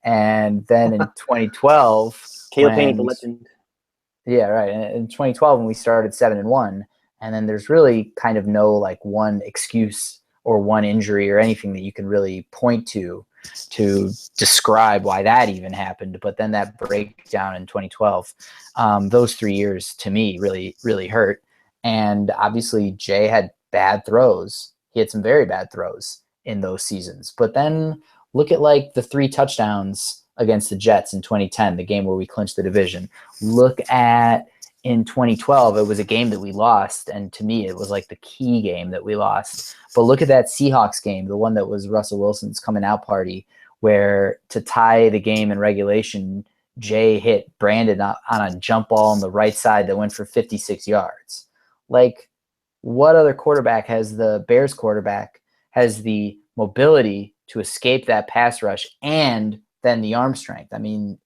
And then in 2012, Caleb Haney, the legend. Yeah, right. In 2012, when we started 7-1, and then there's really kind of no like one excuse or one injury or anything that you can really point to describe why that even happened. But then that breakdown in 2012, those 3 years to me really, really hurt. And obviously Jay had bad throws. He had some very bad throws in those seasons. But then look at like the 3 touchdowns against the Jets in 2010, the game where we clinched the division. Look at in 2012, it was a game that we lost, and to me, it was like the key game that we lost. But look at that Seahawks game, the one that was Russell Wilson's coming out party, where to tie the game in regulation, Jay hit Brandon on a jump ball on the right side that went for 56 yards. Like, what other quarterback has the Bears quarterback has the mobility to escape that pass rush and then the arm strength? I mean,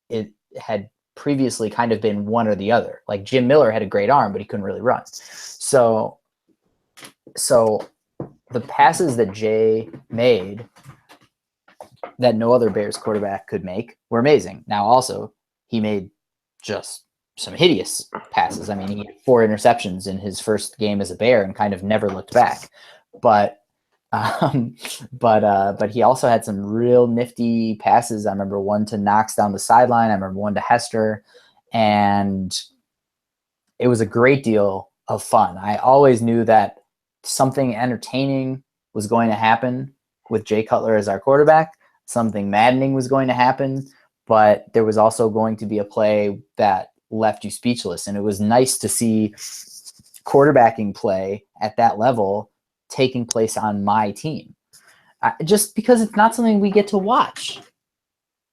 it had previously kind of been one or the other. Like Jim Miller had a great arm, but he couldn't really run. So the passes that Jay made that no other Bears quarterback could make were amazing. Now, also, he made just some hideous passes. I mean, he had 4 interceptions in his first game as a Bear and kind of never looked back. But he also had some real nifty passes. I remember one to Knox down the sideline. I remember one to Hester, and it was a great deal of fun. I always knew that something entertaining was going to happen with Jay Cutler as our quarterback. Something maddening was going to happen, but there was also going to be a play that left you speechless. And it was nice to see quarterbacking play at that level taking place on my team, just because it's not something we get to watch.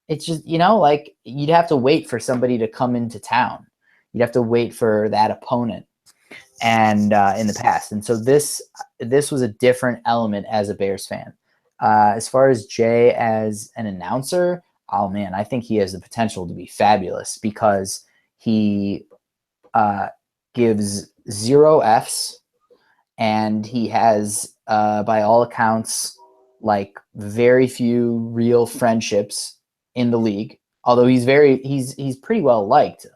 It's just, like you'd have to wait for somebody to come into town. You'd have to wait for that opponent, and in the past. And so this was a different element as a Bears fan. As far as Jay as an announcer, oh man, I think he has the potential to be fabulous because he gives 0 Fs. And he has, by all accounts, like very few real friendships in the league. although he's pretty well liked,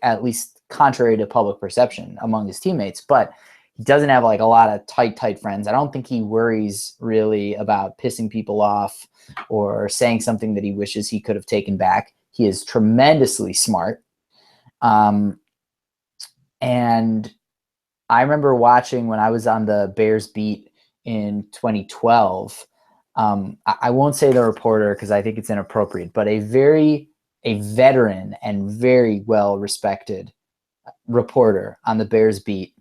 at least contrary to public perception among his teammates. But he doesn't have like a lot of tight friends. I don't think he worries really about pissing people off or saying something that he wishes he could have taken back. He is tremendously smart. And I remember watching when I was on the Bears beat in 2012. I won't say the reporter because I think it's inappropriate, but a veteran and very well respected reporter on the Bears beat.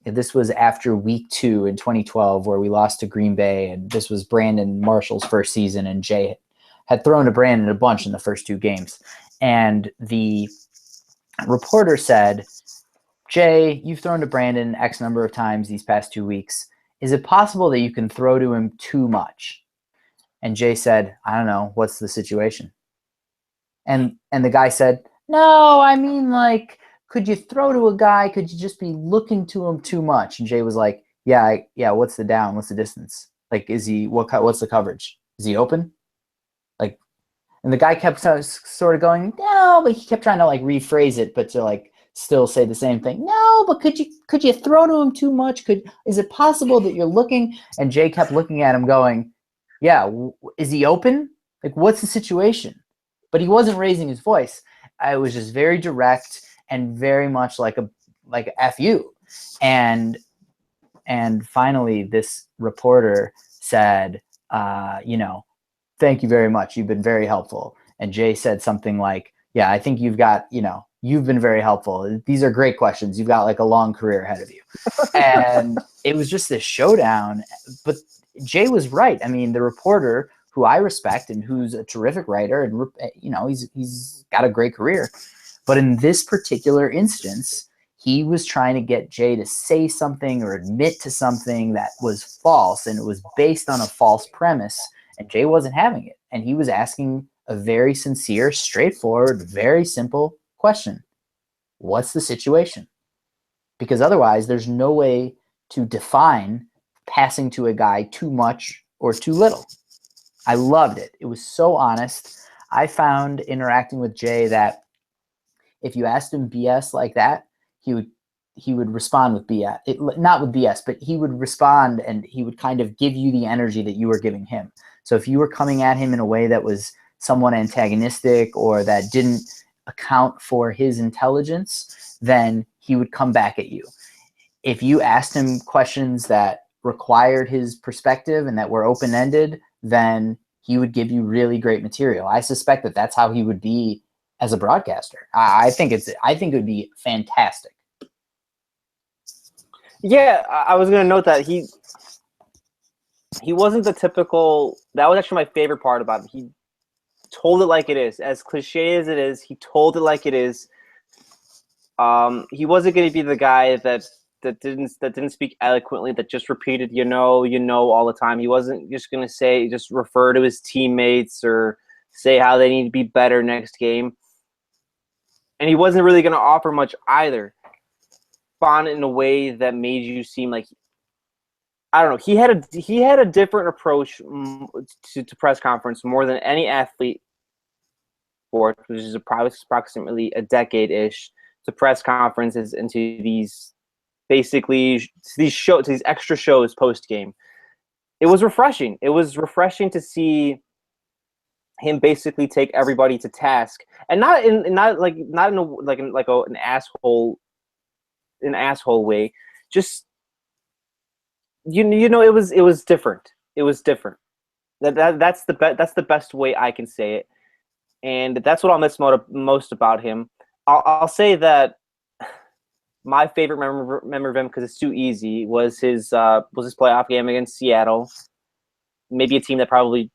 This was after week 2 in 2012 where we lost to Green Bay, and this was Brandon Marshall's first season, and Jay had thrown to Brandon a bunch in the first 2 games. And the reporter said, Jay, you've thrown to Brandon X number of times these past 2 weeks. Is it possible that you can throw to him too much? And Jay said, I don't know. What's the situation? And the guy said, no, I mean, like, could you throw to a guy? Could you just be looking to him too much? And Jay was like, yeah, what's the down? What's the distance? Like, what's the coverage? Is he open? Like, and the guy kept sort of going, no, but he kept trying to like rephrase it, but to like still say the same thing. No, but could you throw to him too much? Is it possible that you're looking? And Jay kept looking at him going, yeah, is he open? Like, what's the situation? But he wasn't raising his voice. I was just very direct and very much like a F you. And finally this reporter said, thank you very much. You've been very helpful. And Jay said something like, yeah, I think you've been very helpful. These are great questions. You've got like a long career ahead of you. And it was just this showdown. But Jay was right. I mean, the reporter, who I respect and who's a terrific writer, and he's got a great career. But in this particular instance, he was trying to get Jay to say something or admit to something that was false, and it was based on a false premise, and Jay wasn't having it. And he was asking a very sincere, straightforward, very simple question. What's the situation? Because otherwise, there's no way to define passing to a guy too much or too little. I loved it. It was so honest. I found interacting with Jay that if you asked him BS like that, he would respond with BS. Not with BS, but he would respond and he would kind of give you the energy that you were giving him. So if you were coming at him in a way that was somewhat antagonistic or that didn't account for his intelligence, then he would come back at you. If you asked him questions that required his perspective and that were open-ended, then he would give you really great material. I suspect that that's how he would be as a broadcaster. I think it would be fantastic. Yeah, I was going to note that he wasn't the typical. That was actually my favorite part about it. He told it like it is, as cliche as it is. He told it like it is. He wasn't going to be the guy that didn't speak eloquently, that just repeated all the time. He wasn't just going to just refer to his teammates or say how they need to be better next game. And he wasn't really going to offer much either. Respond in a way that made you seem like, I don't know. He had a different approach to press conference more than any athlete sport, which is approximately a decade-ish, to press conferences and to these extra shows post game. It was refreshing. It was refreshing to see him basically take everybody to task, and not in an asshole way. Just it was different. It was different. That's the best way I can say it, and that's what I'll miss most about him. I'll say that my favorite memory of him, because it's too easy, was his playoff game against Seattle. Maybe a team that probably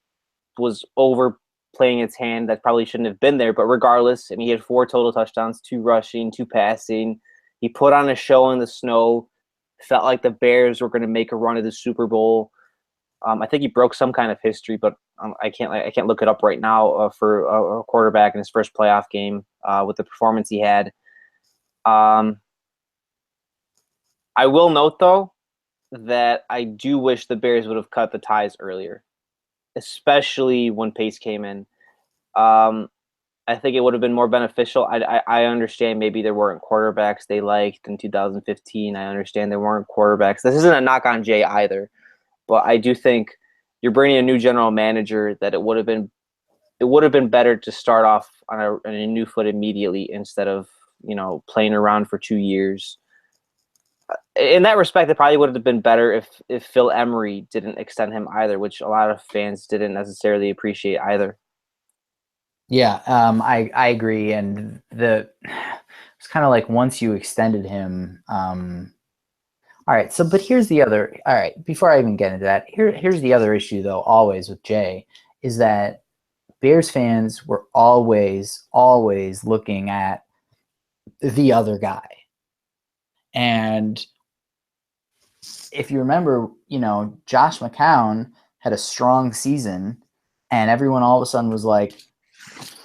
was overplaying its hand, that probably shouldn't have been there. But regardless, he had 4 total touchdowns, 2 rushing, 2 passing. He put on a show in the snow. Felt like the Bears were going to make a run to the Super Bowl. I think he broke some kind of history, but I can't look it up right now for a quarterback in his first playoff game with the performance he had. I will note, though, that I do wish the Bears would have cut the ties earlier, especially when Pace came in. I think it would have been more beneficial. I understand maybe there weren't quarterbacks they liked in 2015. I understand there weren't quarterbacks. This isn't a knock on Jay either, but I do think you're bringing a new general manager that it would have been better to start off on a new foot immediately instead of playing around for 2 years. In that respect, it probably would have been better if Phil Emery didn't extend him either, which a lot of fans didn't necessarily appreciate either. Yeah, I agree, and it's kind of like once you extended him. All right, but here's the other. All right, before I even get into that, here's the other issue though. Always with Jay is that Bears fans were always looking at the other guy, and if you remember, Josh McCown had a strong season, and everyone all of a sudden was like,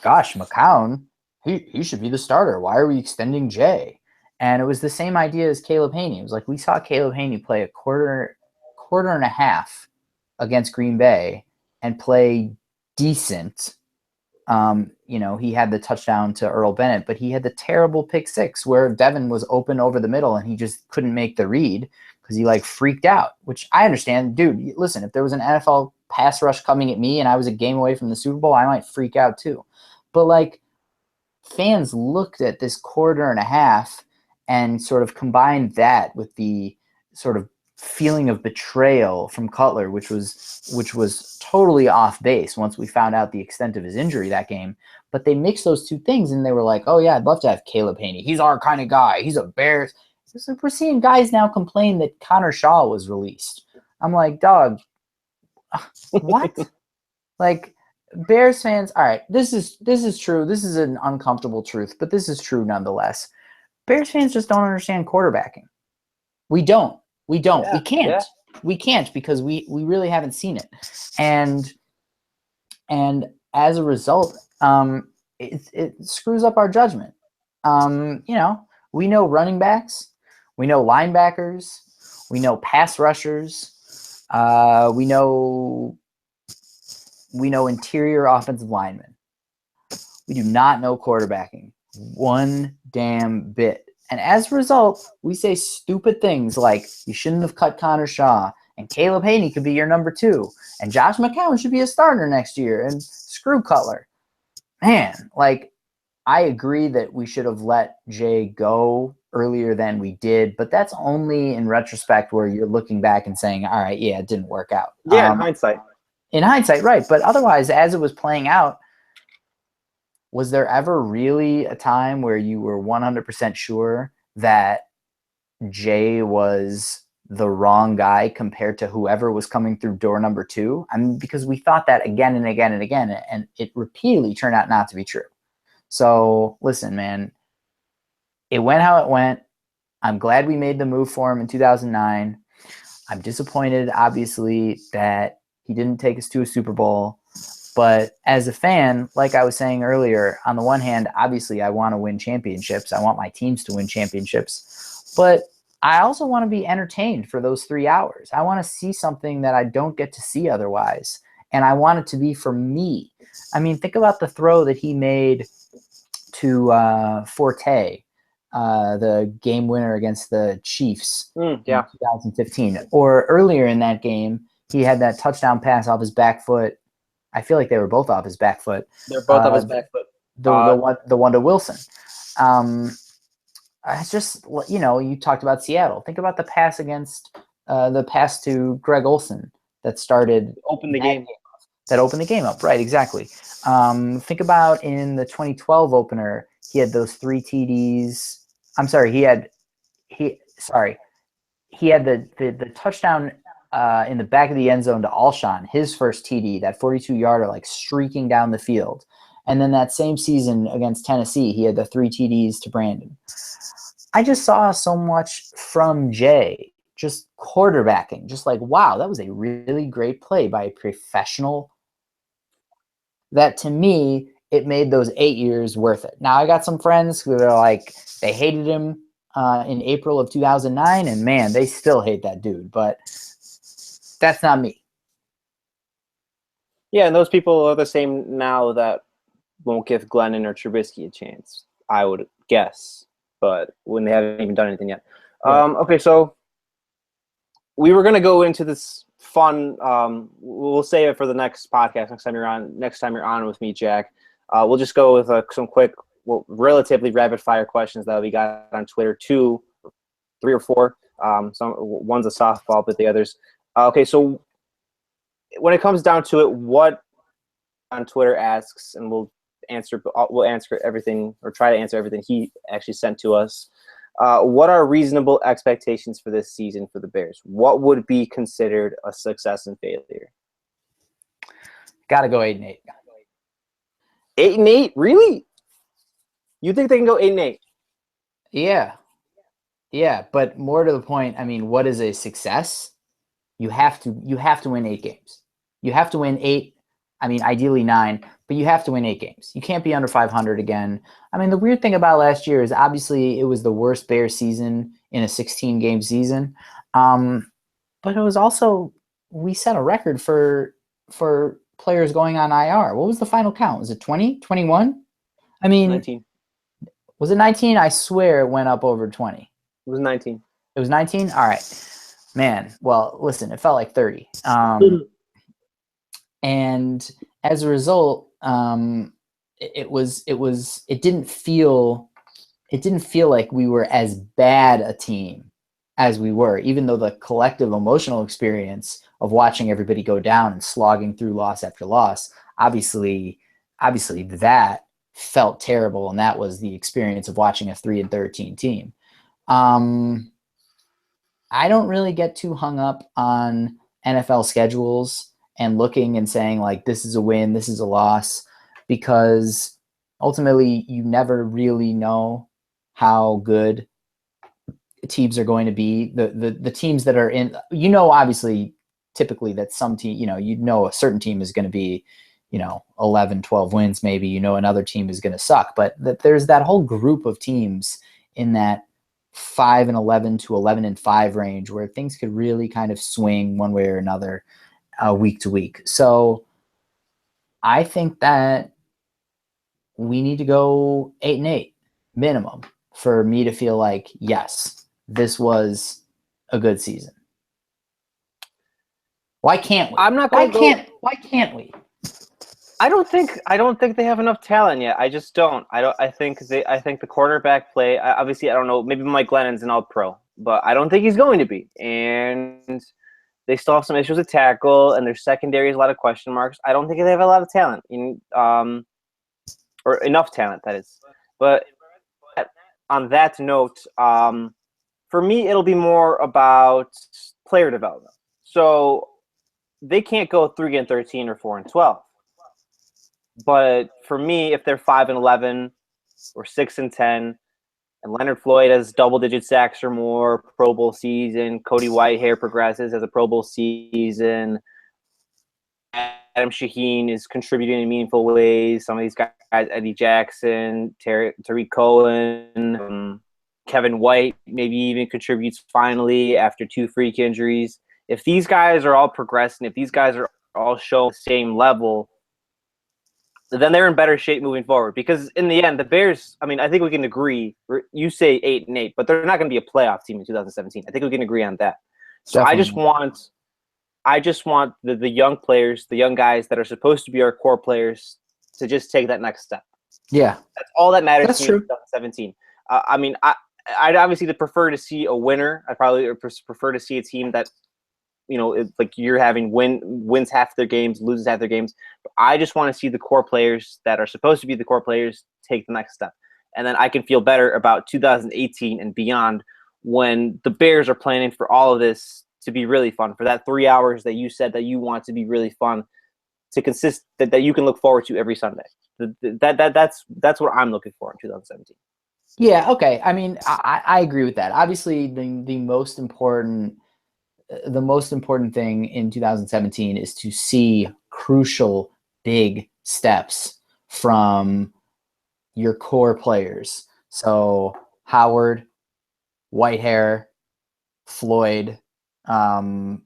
gosh, McCown, he should be the starter. Why are we extending Jay? And it was the same idea as Caleb Haney. It was like we saw Caleb Haney play a quarter and a half against Green Bay and play decent. He had the touchdown to Earl Bennett, but he had the terrible pick six where Devin was open over the middle and he just couldn't make the read because he freaked out, which I understand. Dude, listen, if there was an NFL pass rush coming at me and I was a game away from the Super Bowl, I might freak out too. But fans looked at this quarter and a half and sort of combined that with the sort of feeling of betrayal from Cutler, which was totally off base once we found out the extent of his injury that game. But they mixed those two things and they were like, oh yeah, I'd love to have Caleb Haney. He's our kind of guy. He's a Bears. It's like we're seeing guys now complain that Connor Shaw was released. I'm like, dog, what? Bears fans, all right, this is true. This is an uncomfortable truth, but this is true nonetheless. Bears fans just don't understand quarterbacking. We don't. Yeah, we can't. Yeah. We can't because we really haven't seen it. And as a result, it screws up our judgment. We know running backs, we know linebackers, we know pass rushers, we know interior offensive linemen. We do not know quarterbacking one damn bit. And as a result, we say stupid things like you shouldn't have cut Connor Shaw and Caleb Haney could be your number 2 and Josh McCown should be a starter next year and screw Cutler. Man, I agree that we should have let Jay go earlier than we did, but that's only in retrospect where you're looking back and saying, all right, yeah, it didn't work out. Yeah, in hindsight. In hindsight, right. But otherwise, as it was playing out, was there ever really a time where you were 100% sure that Jay was the wrong guy compared to whoever was coming through door number 2? I mean, because we thought that again and again and again, and it repeatedly turned out not to be true. So listen, man, it went how it went. I'm glad we made the move for him in 2009. I'm disappointed, obviously, that he didn't take us to a Super Bowl. But as a fan, like I was saying earlier, on the one hand, obviously I want to win championships. I want my teams to win championships. But I also want to be entertained for those 3 hours. I want to see something that I don't get to see otherwise. And I want it to be for me. I mean, think about the throw that he made to Forte, the game winner against the Chiefs in 2015. Or earlier in that game, he had that touchdown pass off his back foot. I feel like they were both off his back foot. They're both off his back foot. The one to Wilson. It's just, you talked about Seattle. Think about the pass to Greg Olsen that opened the game. That opened the game up, right? Exactly. Think about in the 2012 opener, he had those 3 TDs. I'm sorry, he had the touchdown in the back of the end zone to Alshon, his first TD, that 42-yarder, streaking down the field. And then that same season against Tennessee, he had the 3 TDs to Brandon. I just saw so much from Jay, just quarterbacking, just wow, that was a really great play by a professional. That to me, it made those 8 years worth it. Now, I got some friends who are they hated him in April of 2009, and man, they still hate that dude. But that's not me. Yeah, and those people are the same now that won't give Glennon or Trubisky a chance, I would guess, but when they haven't even done anything yet. Right. Okay, so we were going to go into this fun. We'll save it for the next podcast. Next time you're on with me, Jack. We'll just go with some quick, relatively rapid fire questions that we got on Twitter. 2, 3 or 4. One's a softball, but the others. Okay, so when it comes down to it, what on Twitter asks, and we'll answer everything, or try to answer everything he actually sent to us. What are reasonable expectations for this season for the Bears? What would be considered a success and failure? Got to go 8-8. 8-8, really? You think they can go 8-8? Yeah, but more to the point, I mean, what is a success? You have to win 8 games. You have to win 8. I mean, ideally 9, but you have to win 8 games. You can't be under 500 again. I mean, the weird thing about last year is obviously it was the worst Bears season in a 16-game season, but it was also, we set a record for players going on IR. What was the final count? Was it 20, 21? I mean, 19. Was it 19? I swear it went up over 20. It was 19. It was 19? All right. Man, well, listen, it felt like 30. And as a result, it didn't feel like we were as bad a team as we were, even though the collective emotional experience of watching everybody go down and slogging through loss after loss, obviously that felt terrible, and that was the experience of watching a 3-13 team. I don't really get too hung up on NFL schedules and looking and saying, like, this is a win, this is a loss, because ultimately you never really know how good teams are going to be. The teams that are in, obviously, typically that some team, a certain team is going to be, 11, 12 wins, maybe, another team is going to suck. But there's that whole group of teams in that 5-11 to 11-5 range where things could really kind of swing one way or another week to week. So I think that we need to go 8-8 minimum for me to feel like, yes, this was a good season. Why can't we? Why can't we? I don't think they have enough talent yet. I just don't. I think the quarterback play. Obviously, I don't know. Maybe Mike Glennon's an all-pro, but I don't think he's going to be. And they still have some issues with tackle, and their secondary is a lot of question marks. I don't think they have a lot of talent, or enough talent, that is. But on that note, for me, it'll be more about player development. So they can't go 3-13 or 4-12. But for me, if they're 5-11 or 6-10, and Leonard Floyd has double-digit sacks or more, Pro Bowl season, Cody Whitehair progresses as a Pro Bowl season, Adam Shaheen is contributing in meaningful ways. Some of these guys, Eddie Jackson, Tariq Cohen, Kevin White, maybe even contributes finally after 2 freak injuries. If these guys are all progressing, if these guys are all showing the same level, then they're in better shape moving forward. Because in the end, the Bears, I mean, I think we can agree, you say 8-8, but they're not going to be a playoff team in 2017. I think we can agree on that. So definitely. I just want the young players, the young guys that are supposed to be our core players, to just take that next step. Yeah. That's all that matters That's to me true. in 2017. I mean, I'd obviously prefer to see a winner. I probably prefer to see a team that, like you're having wins half their games, loses half their games. But I just want to see the core players that are supposed to be the core players take the next step. And then I can feel better about 2018 and beyond, when the Bears are planning for all of this to be really fun, for that 3 hours that you said that you want to be really fun, to consist that you can look forward to every Sunday. That's what I'm looking for in 2017. Yeah, okay. I mean, I agree with that. Obviously, the most important thing in 2017 is to see crucial big steps from your core players. So Howard, Whitehair, Floyd, Trubisky.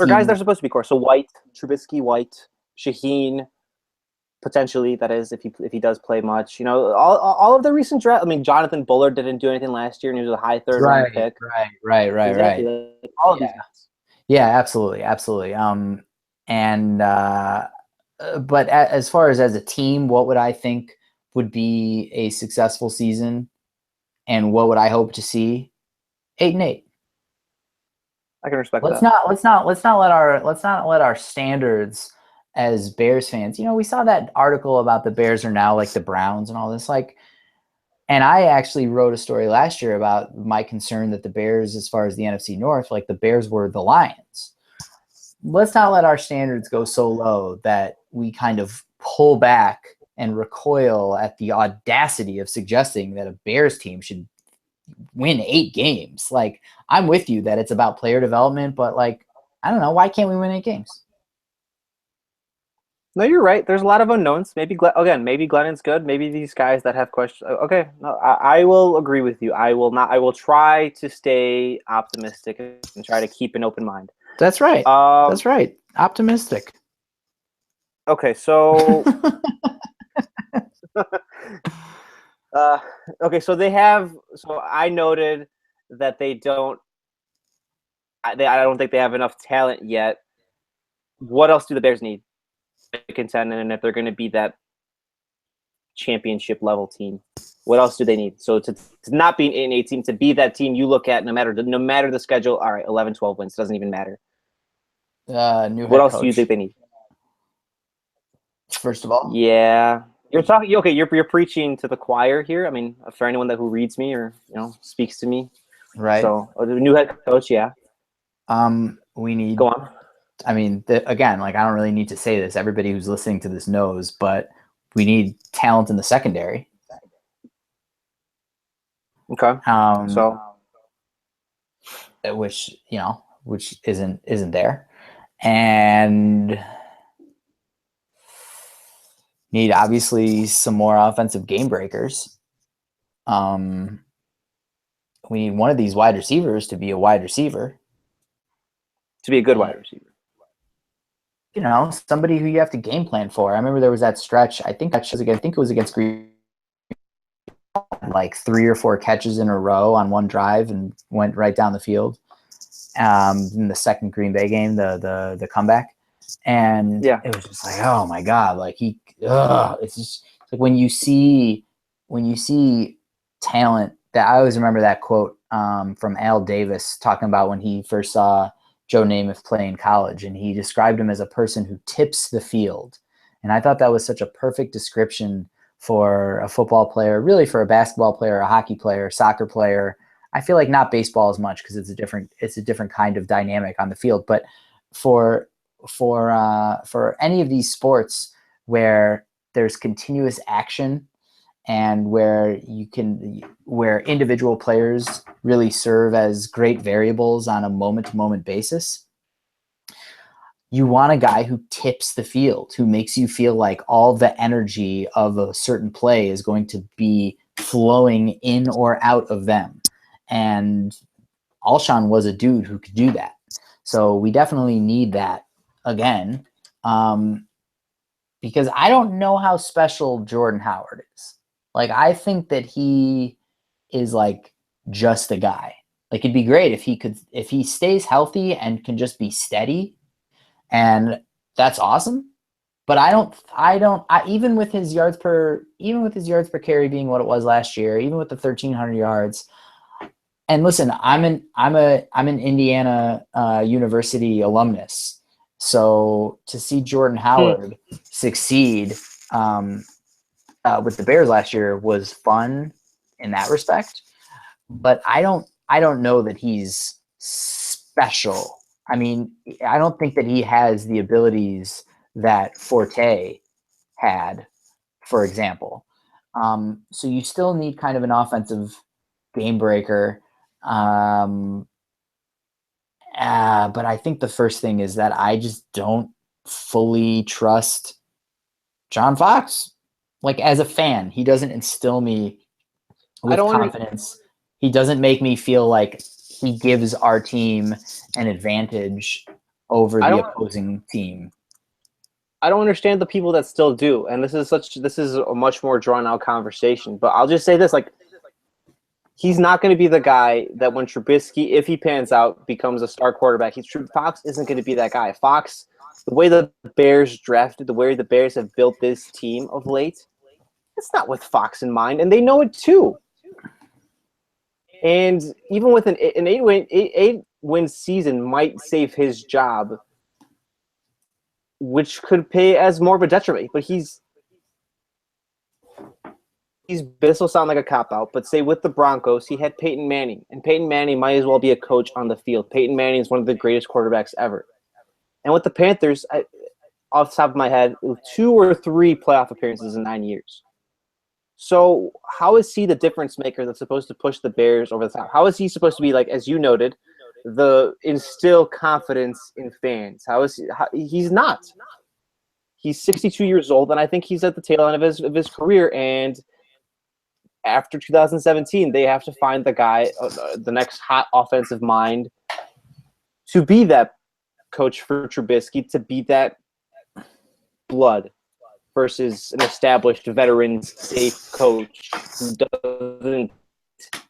Or guys that are supposed to be core. So White, Trubisky, White, Shaheen, potentially, that is, if he does play much. You know, all of the recent draft. I mean, Jonathan Bullard didn't do anything last year, and he was a high third round pick. Right. Exactly. Like, all of these guys. Yeah, absolutely. But as far as a team, what would I think would be a successful season, and what would I hope to see? 8-8. I can respect that. Let's not let our standards as Bears fans. You know, we saw that article about the Bears are now like the Browns and all this. Like, and I actually wrote a story last year about my concern that the Bears, as far as the NFC North, like the Bears were the Lions. Let's not let our standards go so low that we kind of pull back and recoil at the audacity of suggesting that a Bears team should win 8 games. Like, I'm with you that it's about player development, but like, I don't know, why can't we win 8 games? No, you're right. There's a lot of unknowns. Maybe Glennon's good. Maybe these guys that have questions. Okay, no, I will agree with you. I will try to stay optimistic and try to keep an open mind. That's right. That's right. Optimistic. Okay, so okay, so they have. So I noted that they don't. I don't think they have enough talent yet. What else do the Bears need to contend? And if they're going to be that championship level team, what else do they need? So to not be an 8 team, to be that team you look at, no matter the schedule. All right, 11, 12 wins doesn't even matter. What else do you think they need? First of all, yeah, you're talking. Okay, you're preaching to the choir here. I mean, for anyone who reads me or speaks to me, right? So the new head coach, yeah. We need. Go on. I mean, again, like, I don't really need to say this. Everybody who's listening to this knows, but we need talent in the secondary. Okay. So, which isn't there, and need obviously some more offensive game breakers. We need one of these wide receivers to be a wide receiver. To be a good wide receiver. You know, somebody who you have to game plan for. I remember there was that stretch. I think it was against Green, like 3 or 4 catches in a row on one drive and went right down the field. In the second Green Bay game, the comeback, and it was just like, oh my god, like it's just like when you see talent. That I always remember that quote from Al Davis talking about when he first saw Joe Namath play in college, and he described him as a person who tips the field. And I thought that was such a perfect description for a football player, really for a basketball player, a hockey player, soccer player. I feel like not baseball as much because it's a different kind of dynamic on the field. But for any of these sports where there's continuous action and where individual players really serve as great variables on a moment-to-moment basis, you want a guy who tips the field, who makes you feel like all the energy of a certain play is going to be flowing in or out of them. And Alshon was a dude who could do that. So we definitely need that again, because I don't know how special Jordan Howard is. Like, I think that he is like just a guy. Like, it'd be great if he stays healthy and can just be steady, and that's awesome. But even with his yards per carry being what it was last year, even with the 1,300 yards. And listen, I'm an Indiana University alumnus, so to see Jordan Howard succeed with the Bears last year was fun in that respect. But I don't know that he's special. I mean, I don't think that he has the abilities that Forte had, for example. So you still need kind of an offensive game breaker. But I think the first thing is that I just don't fully trust John Fox. Like, as a fan, he doesn't instill me with confidence. He doesn't make me feel like he gives our team an advantage over the opposing team. I don't understand the people that still do. And this is a much more drawn out conversation. But I'll just say this, like, he's not going to be the guy that when Trubisky, if he pans out, becomes a star quarterback. Fox isn't going to be that guy. Fox, the way the Bears drafted, the way the Bears have built this team of late, it's not with Fox in mind, and they know it too. And even with an eight-win season might save his job, which could pay as more of a detriment. But this will sound like a cop-out, but say with the Broncos, he had Peyton Manning, and Peyton Manning might as well be a coach on the field. Peyton Manning is one of the greatest quarterbacks ever. And with the Panthers, off the top of my head, 2 or 3 playoff appearances in 9 years. So how is he the difference maker that's supposed to push the Bears over the top? How is he supposed to be, like, as you noted, instill confidence in fans? He's not. He's 62 years old, and I think he's at the tail end of his career. And after 2017, they have to find the guy, the next hot offensive mind, to be that coach for Trubisky, to be that blood versus an established veteran safe coach who doesn't. I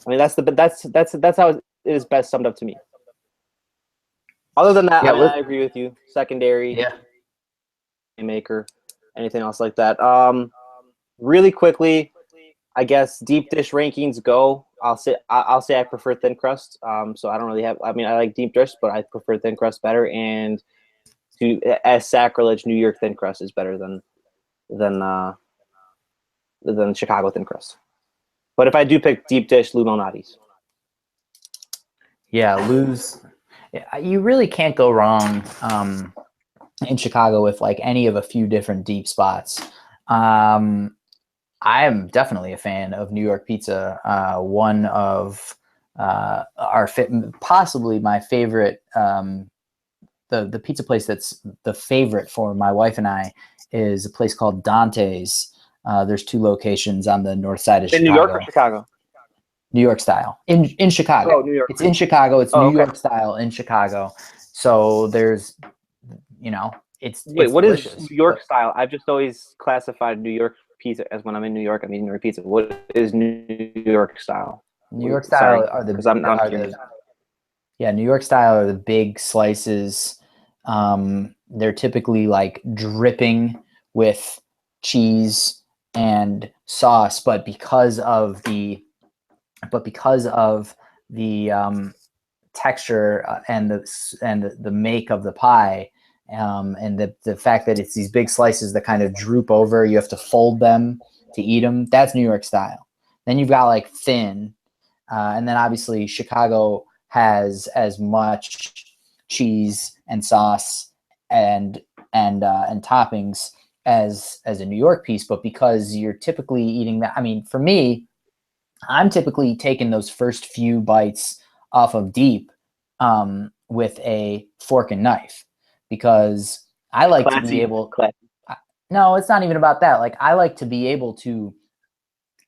mean, that's how it is best summed up to me. Other than that, I agree with you. Secondary, maker, anything else like that. Really quickly, I guess deep dish rankings go. I'll say I prefer thin crust. So I don't really have. I mean, I like deep dish, but I prefer thin crust better. And as sacrilege, New York thin crust is better than Chicago thin crust. But if I do pick deep dish, Lou Malnati's. Yeah, Lou's. You really can't go wrong in Chicago with like any of a few different deep spots. I am definitely a fan of New York pizza. One of possibly my favorite. The pizza place that's the favorite for my wife and I is a place called Dante's. There's 2 locations on the north side of Chicago. In New York or Chicago? New York style. In Chicago. Oh, New York. It's in Chicago. It's New York style in Chicago. So there's, it's Wait, what delicious, is New York style? I've just always classified New York pizza as when I'm in New York, I'm eating New York pizza. What is New York style? New York style New York style are the big slices. They're typically like dripping with cheese and sauce, but because of the texture and the make of the pie, and the fact that it's these big slices that kind of droop over, you have to fold them to eat them. That's New York style. Then you've got like thin, and then obviously Chicago has as much cheese and sauce and toppings as a New York piece, but because you're typically eating that, I mean, for me, I'm typically taking those first few bites off of deep with a fork and knife, because I like to be able. No, it's not even about that. Like, I like to be able to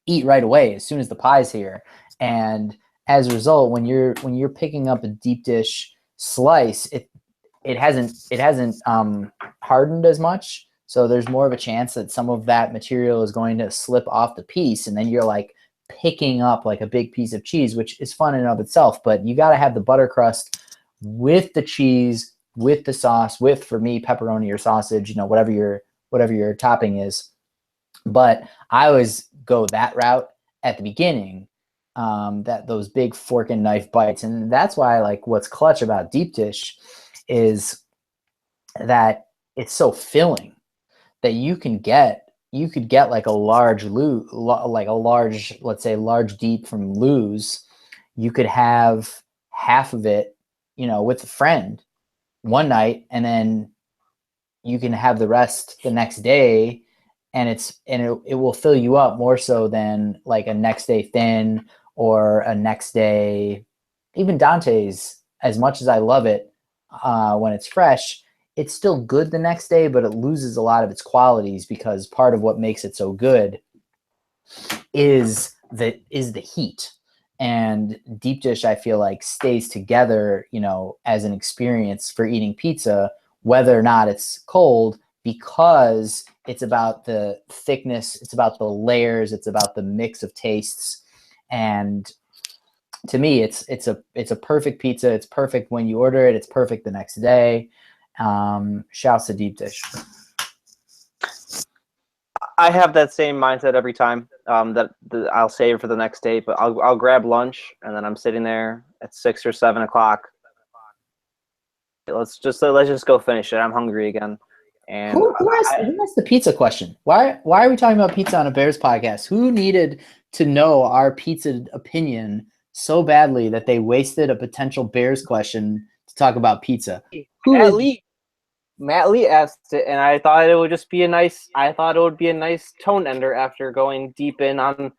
eat right away as soon as the pie's here, and as a result, when you're picking up a deep dish slice, it hasn't hardened as much, so there's more of a chance that some of that material is going to slip off the piece, and then you're like picking up like a big piece of cheese, which is fun in and of itself. But you got to have the butter crust with the cheese, with the sauce, with, for me, pepperoni or sausage, whatever your topping is. But I always go that route at the beginning, that those big fork and knife bites. And that's why, like, what's clutch about deep dish is that it's so filling that you could get like a large let's say large deep from Lou's. You could have half of it, with a friend one night, and then you can have the rest the next day, and it will fill you up more so than like a next day thin or a next day. Even Dante's, as much as I love it when it's fresh, it's still good the next day, but it loses a lot of its qualities, because part of what makes it so good is the heat. And deep dish, I feel like, stays together, as an experience for eating pizza whether or not it's cold, because it's about the thickness, it's about the layers, it's about the mix of tastes. And to me, it's a perfect pizza. It's perfect when you order it. It's perfect the next day. Shouts to Deep Dish. I have that same mindset every time. That I'll save for the next day, but I'll grab lunch and then I'm sitting there at 6 or 7 o'clock. Let's just go finish it. I'm hungry again. And who asked the pizza question? Why are we talking about pizza on a Bears podcast? Who needed to know our pizza opinion so badly that they wasted a potential Bears question to talk about pizza? Matt Lee asked it, and I thought it would just be a nice. I thought it would be a nice tone ender after going deep in on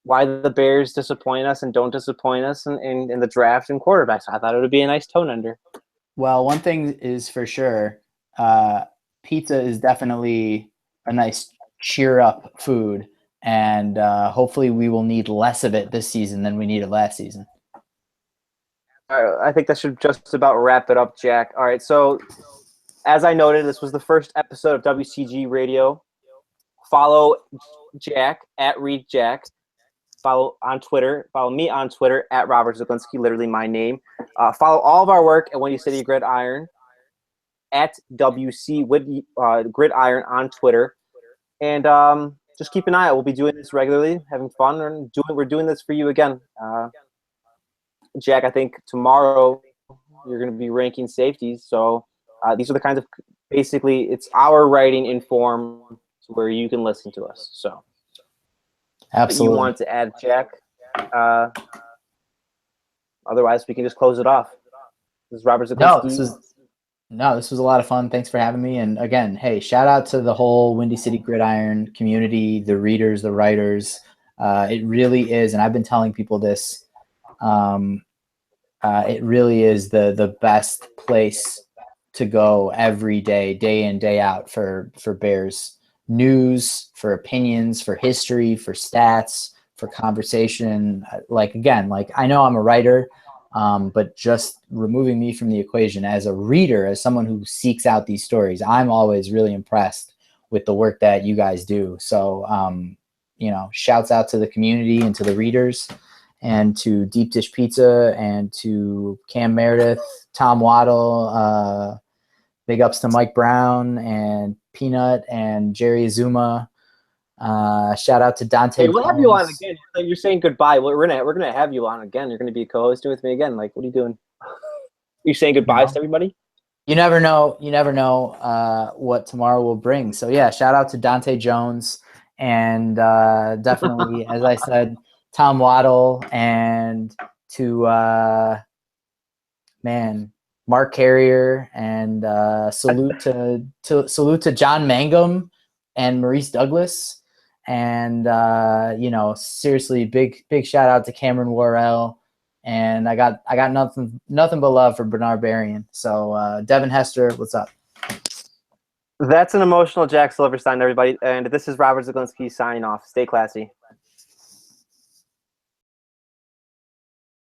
why the Bears disappoint us and don't disappoint us in the draft and quarterbacks. I thought it would be a nice tone ender. Well, one thing is for sure, pizza is definitely a nice cheer up food, and hopefully we will need less of it this season than we needed last season. All right, I think that should just about wrap it up, Jack. All right, so as I noted, this was the first episode of WCG Radio. Follow Jack at ReadJack. Follow on Twitter. Follow me on Twitter at Robert Zaglinski, literally my name. Follow all of our work at Windy City Gridiron at WC Gridiron on Twitter. And just keep an eye out. We'll be doing this regularly, having fun, and we're doing this for you again. Jack, I think tomorrow you're going to be ranking safeties. So these are the kinds of, basically, it's our writing in form where you can listen to us. So. Absolutely. You want to add, Jack? Otherwise, we can just close it off. This is Robert Zaglinski. This was a lot of fun. Thanks for having me. And again, hey, shout out to the whole Windy City Gridiron community, the readers, the writers. It really is, and I've been telling people this. It really is the best place to go every day, day in, day out for Bears news, for opinions, for history, for stats, for conversation. I know I'm a writer, but just removing me from the equation as a reader, as someone who seeks out these stories, I'm always really impressed with the work that you guys do. So, shouts out to the community and to the readers and to Deep Dish Pizza and to Cam Meredith, Tom Waddle, big ups to Mike Brown and Peanut and Jerry Azuma. Shout out to Dante. Hey, we'll have you on again. You're saying goodbye. We're gonna have you on again. You're gonna be co-hosting with me again. Like, what are you doing? You're saying goodbyes to everybody? You never know. You never know what tomorrow will bring. So yeah, shout out to Dante Jones and definitely, as I said, Tom Waddle and to Mark Carrier, and salute to John Mangum and Maurice Douglas, and seriously, big shout out to Cameron Worrell, and I got nothing but love for Bernard Berrien. So Devin Hester, what's up? That's an emotional Jack Silverstein, everybody, and this is Robert Zaglinski signing off. Stay classy.